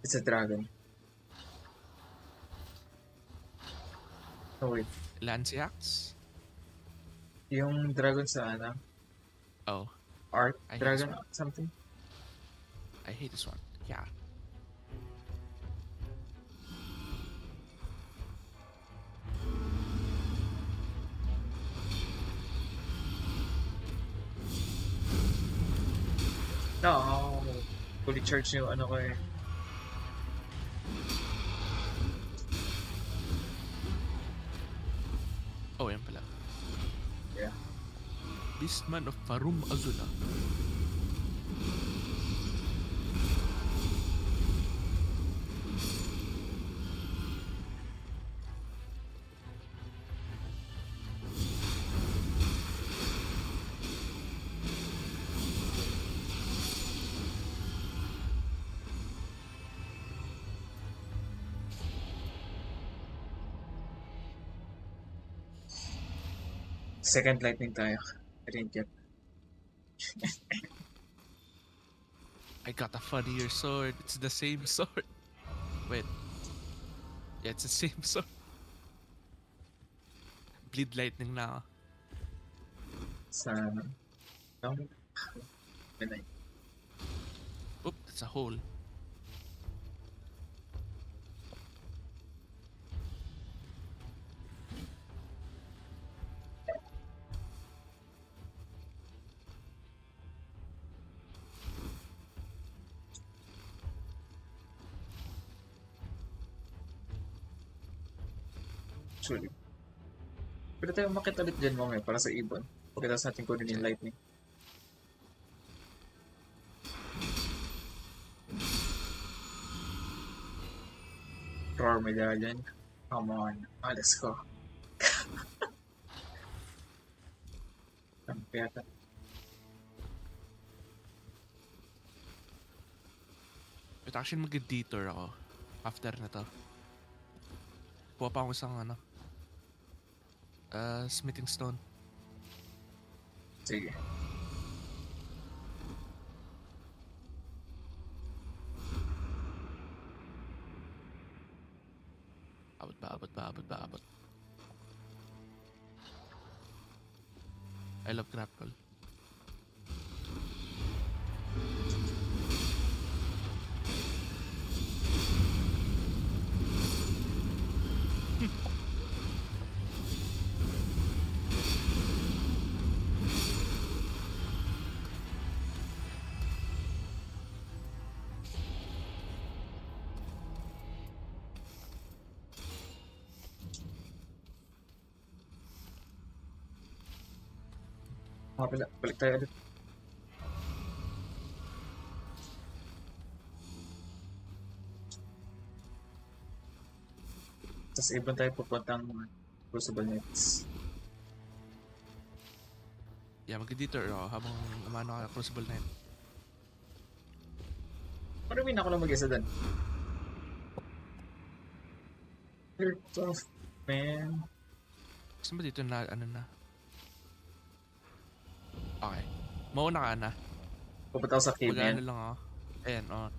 it's a dragon. Oh wait, Lanciax? yung dragon sa ano, Oh, Art I hate this Dragon one. something? I hate this one. Yeah. No, fully charged yung ano ko eh. Oh, yan pala. Yeah. Beastman of Farum Azula. Second lightning tayo. I didn't get. I got a funnier sword. It's the same sword. Wait. Yeah, it's the same sword. Bleed lightning na ako. Sa ano. No? Ganun. Oop, that's a hole. Actually. Pwede tayo makit ulit dyan mamaya para sa ibon. Pagkatapos natin kunin yung lightning. Roar medallion. Come on. Let's go. Ang piyata. Wait, actually mag-detour ako. After na to. Kuha pa ako isang ano. Smithing stone. Sige. Abot. I love grapple. Mga pala. Balik tayo ulit. Tapos ibon tayo pupuntang Crucible Knights. Yeah, mag-detour ako habang namano ka Crucible Knight. Parang win ako lang mag-isa doon. You're tough, man. Gusto mo dito na ano na? Okay. Mauna ka na. Pupunta ako sa cave na yan. Mag-ano lang ako. Ayan, oh.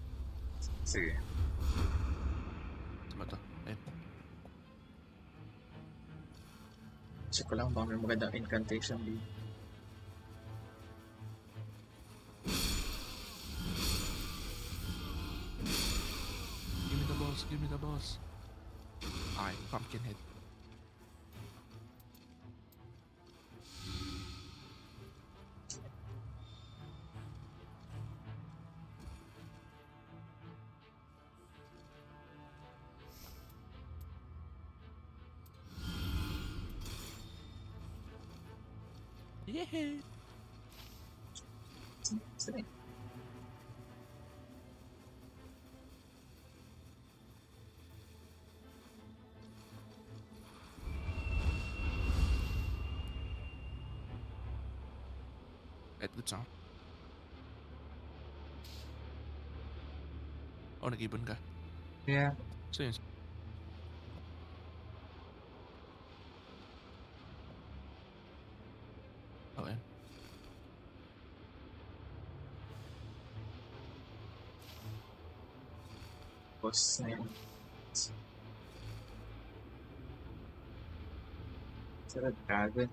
Sige. Gusto mo to? Ayan. Check ko lang baka may magandang incantation dito. Give me the boss. Okay, pumpkin head. Yeah. Sige. At good song. Oh, nag-ibon ka. Yeah. So yun. Okay. Boss na yun. Sarap dragon.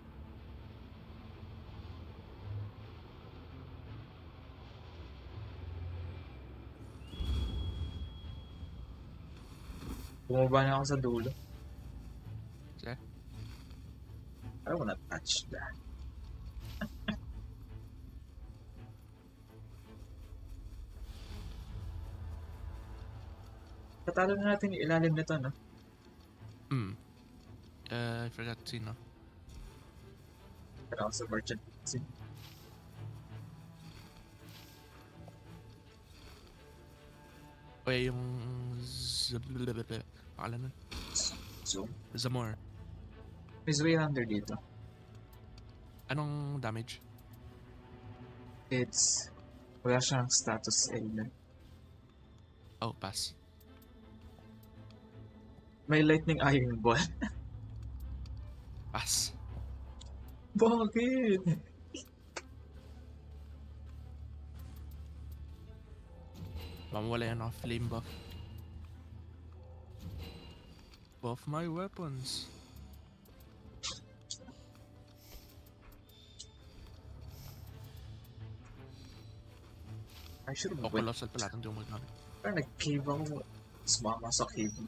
Bumaba na ako sa dulo. Sige. I don't wanna touch that. Tatalo na natin yung ilalim nito, no? I forgot sino. Pero ako sa merchant. O yung... Pangalan nun? So, Zamor. may way under dito. Anong damage? It's... Wala siyang status element. Oh, pass. May lightning iron ball. Pass. Bakit? Mamawala yan ako flame buff. Buff my weapons. I should have O went. colossal pala itong di ko magamit. Parang nag-cave ako. Sumama sa cave.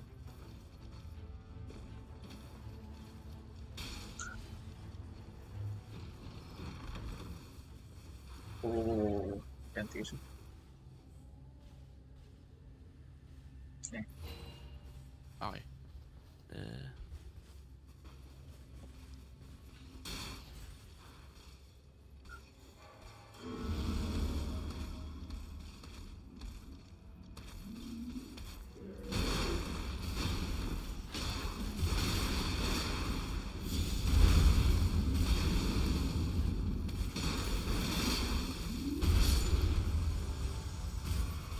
Oh, plantation. Okay. Okay.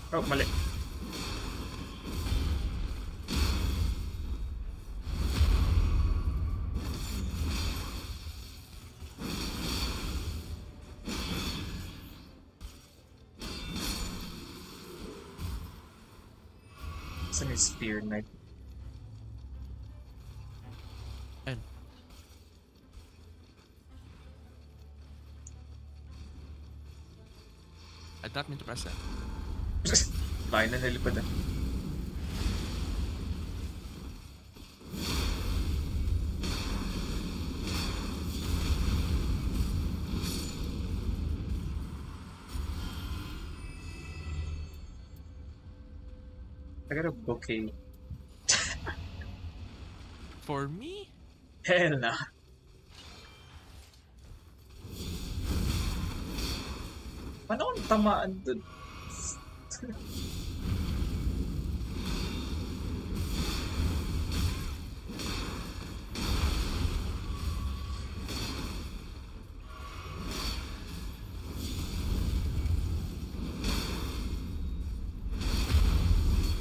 Oh, mali. Saan yung spear knight? Ayun. I did not mean to press that. Bahay na nalipad ah. I got a bouquet. For me? Hell nah. Paano kung tamaan dun?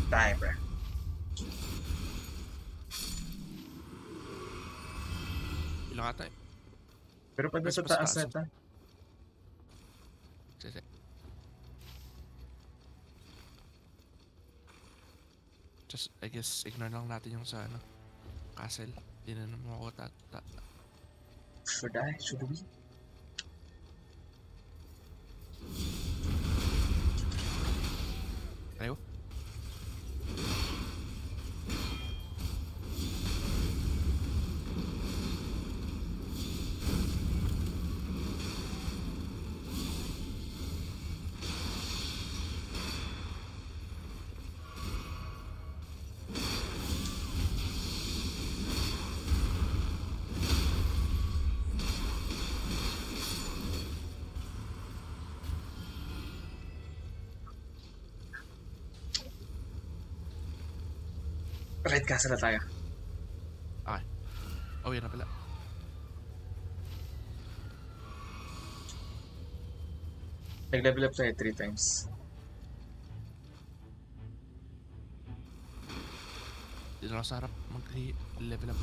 Die, bro. Ilang ata eh. Pero pag nasa Mas taas taas. na ito, Sige. Just, I guess, ignore lang natin yung sa, ano, castle. Hindi na naman ako should I? Should we? Ayaw? Red castle na tayo. Okay. Oh, yan na pala. Nag-level up tayo 3 times. Dito na ako sa harap mag-level up.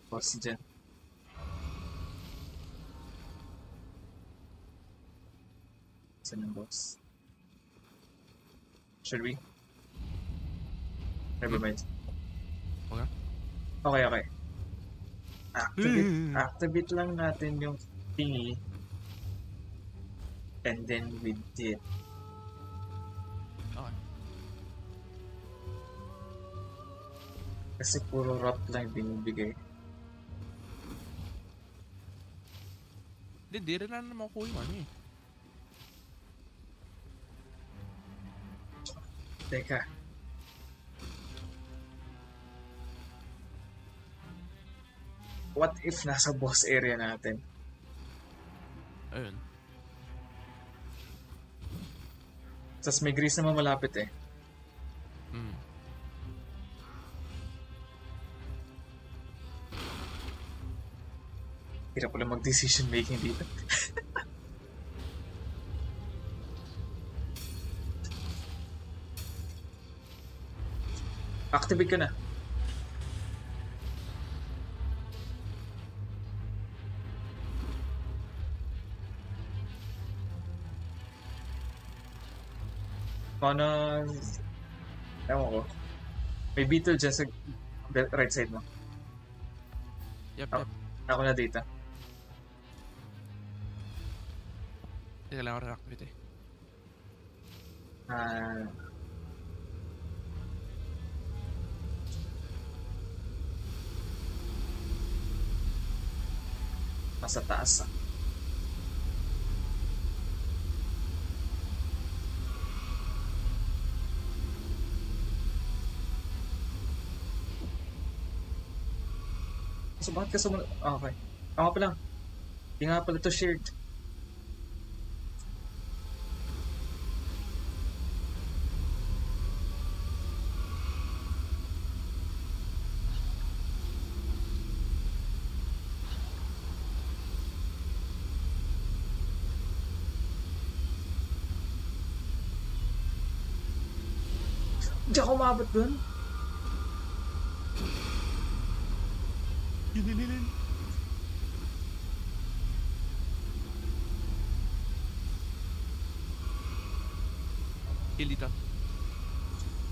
Boss dyan. Saan ang boss? Should we? Never mind. Okay. Okay, okay. Activate lang natin yung thingy. And then we did. Okay. Kasi puro rot lang binibigay. Di rin na makukuha yung ano eh. Teka. What if nasa boss area natin? Ayun. Tapos may grease naman malapit eh. Hmm. Hirap pala mag-decision making dito. Activate ka na. Paano... Ewan ko. May beetle dyan sa right side mo. Yep, Ako, yep. ako na data. Teka lang ako reactivate eh. Ah... Nasa taas ah. So bakit ka sumunod? Ah, okay. Ako pa lang. Hindi nga pala ito shared. Hindi ako umabot dun. Yun. Kill dito.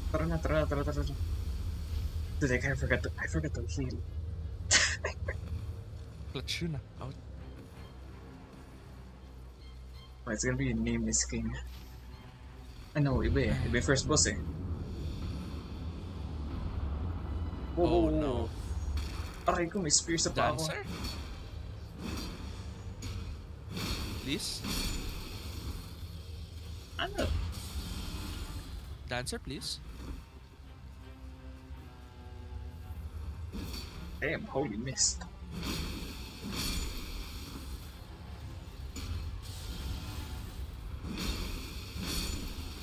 Tara na. Dude, I forgot to heal. Clutch yun ah. Out. Oh, it's gonna be Nameless King. Ano, iba eh. Iba yung first boss eh. Oh no. Aray ko, may spear sa pa ako. Dancer? Please? Ano? Dancer, please? Damn, holy mist.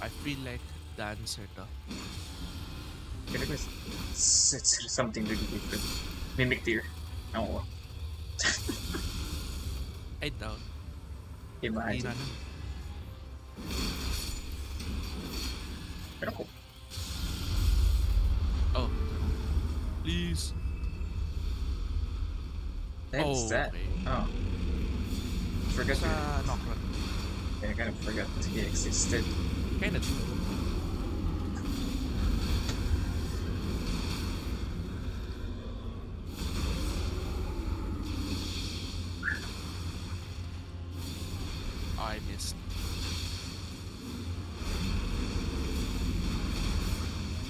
I feel like dancer to. Kaya ko, it's something really different. Mimic Tear. Ako. I doubt. Hindi Imagine. na lang. Pero ako. Oh. Please. That's that. Okay. Oh. Forgot Sa Knockron. I kind of forgot he existed. Kinda do. I missed.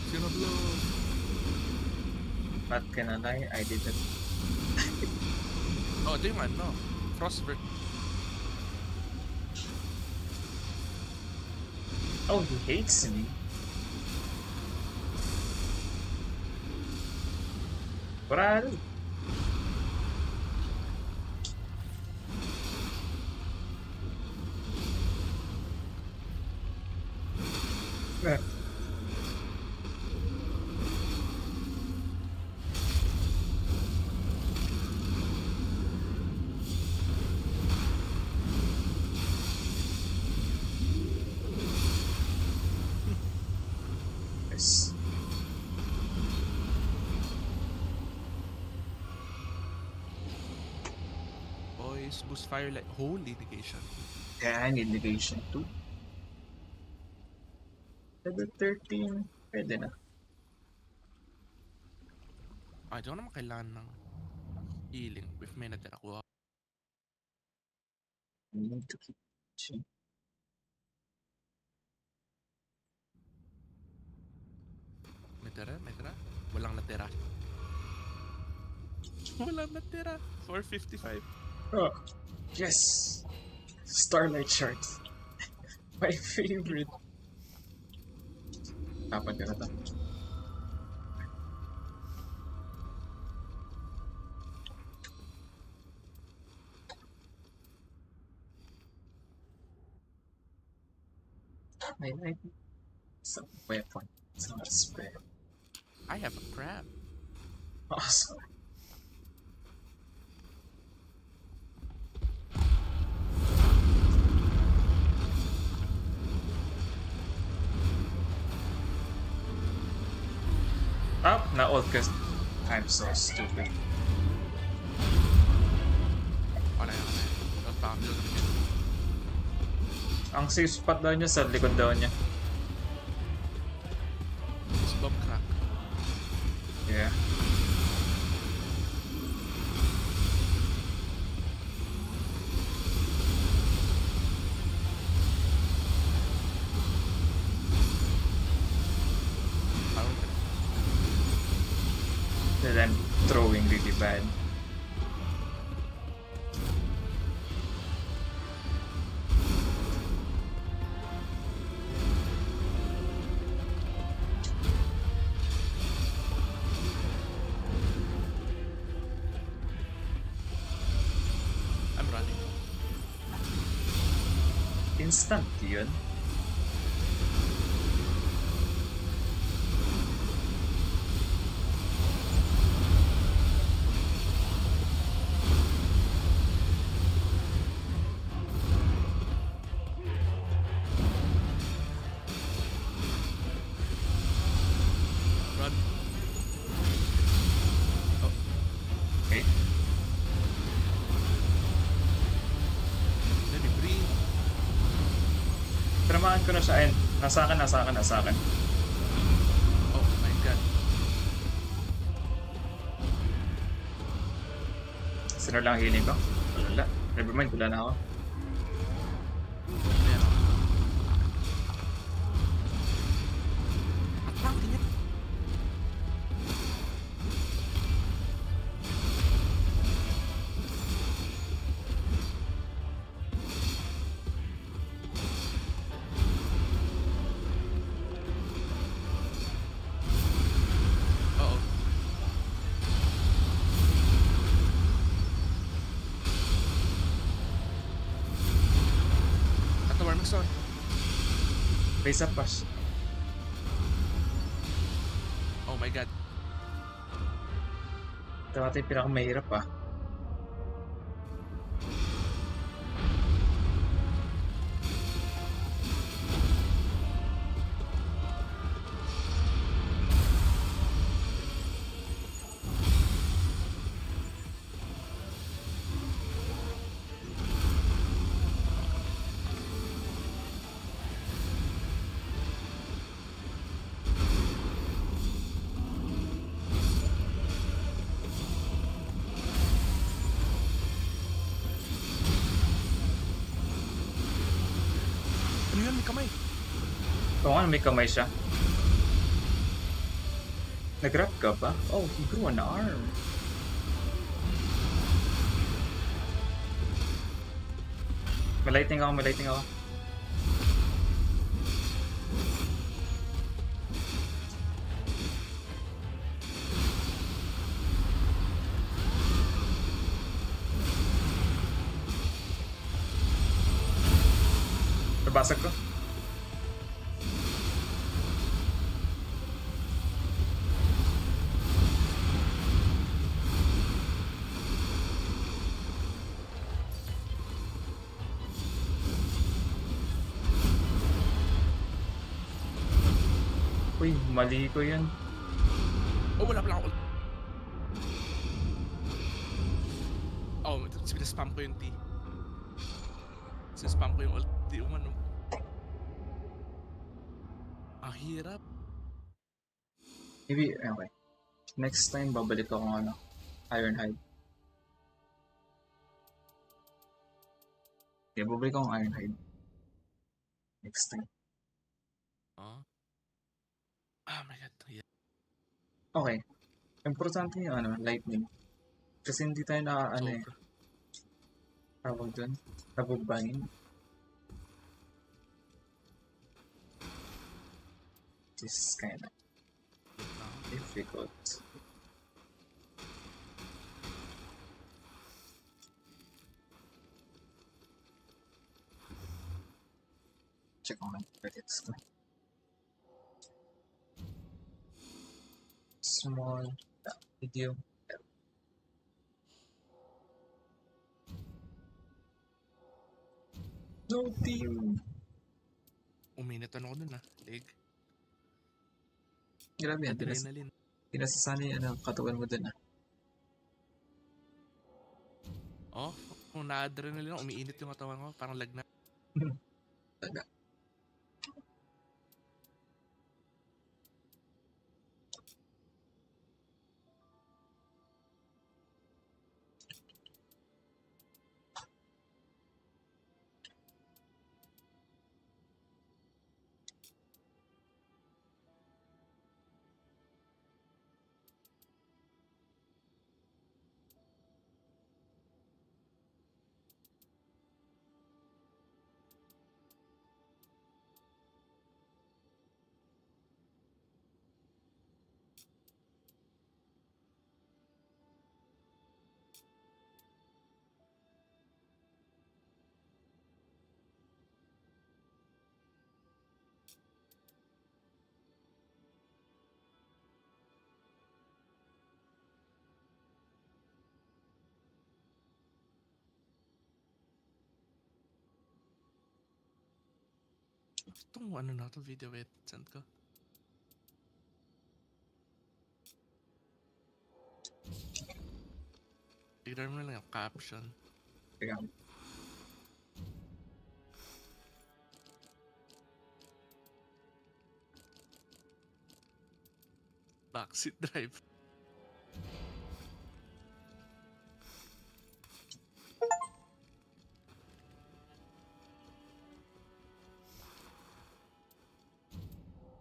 It's gonna blow. Not gonna lie, I didn't. Oh, ito yung ano. Frostbird. Oh, he hates me. What I do? Yes. Boys, boost fire like holy negation. Yeah, I need negation too. Level 13. Pwede na. Ay, di ko naman kailangan ng healing if may natira ko. We need to keep pushing. May tira? May tira? Walang natira. Walang natira. 455. Oh, yes! Starlight Shards. My favorite. Dapat ka na to. I like some weapon. Some spare. I have a crab. Awesome. Oh, na-ult because I'm so stupid. Ano yan? Don't family again. Ang safe spot daw niya sa likod daw niya. It's bomb crack. Yeah. That I'm throwing really bad. I'm running. Instant yun. Run. Okay. Let me breathe. Tramahan ko na siya. Ayun. Nasa akin, nasa akin, nasa akin. Oh my god. Sino lang healing ko? Wala. Nevermind, wala na ako. Ayan o. Atang, tingin. Oo. At the Wormstone. Face up push. Oh my god. Ito natin yung pinakamahirap ah. Ano yun? May kamay. Oo nga, may kamay siya. Nag-grab ka ba? Oh, he grew an arm. May lighting ako, may lighting ako. Nabasag ko. Uy, mali ko yun. Oh, wala pala ako ult. Oh, spam ko yung T. Spam ko yung ult. Di umano. Ang hirap. Maybe, okay. Next time, babalik ako ng Ironhide. Okay, babalik ako ng Ironhide. Next time. Oh. Oh my god. Yeah. Okay. Importante yung lightning. Kasi hindi tayo Sobra. tawag dun, nabubahin. This is kinda difficult. Check ko nga credits ko. Small, medium, no team! Uminit ako dun Leg. Grabe yan, Adrenaline. pinasasanay ang katawan mo dun Oh, kung na-adrenaline ako, umiinit yung katawan ko. Parang lagnat. Taga. Itong na to, video wait, send ko. Tignan mo na lang yung caption. Teka. Backseat drive.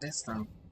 Test lang.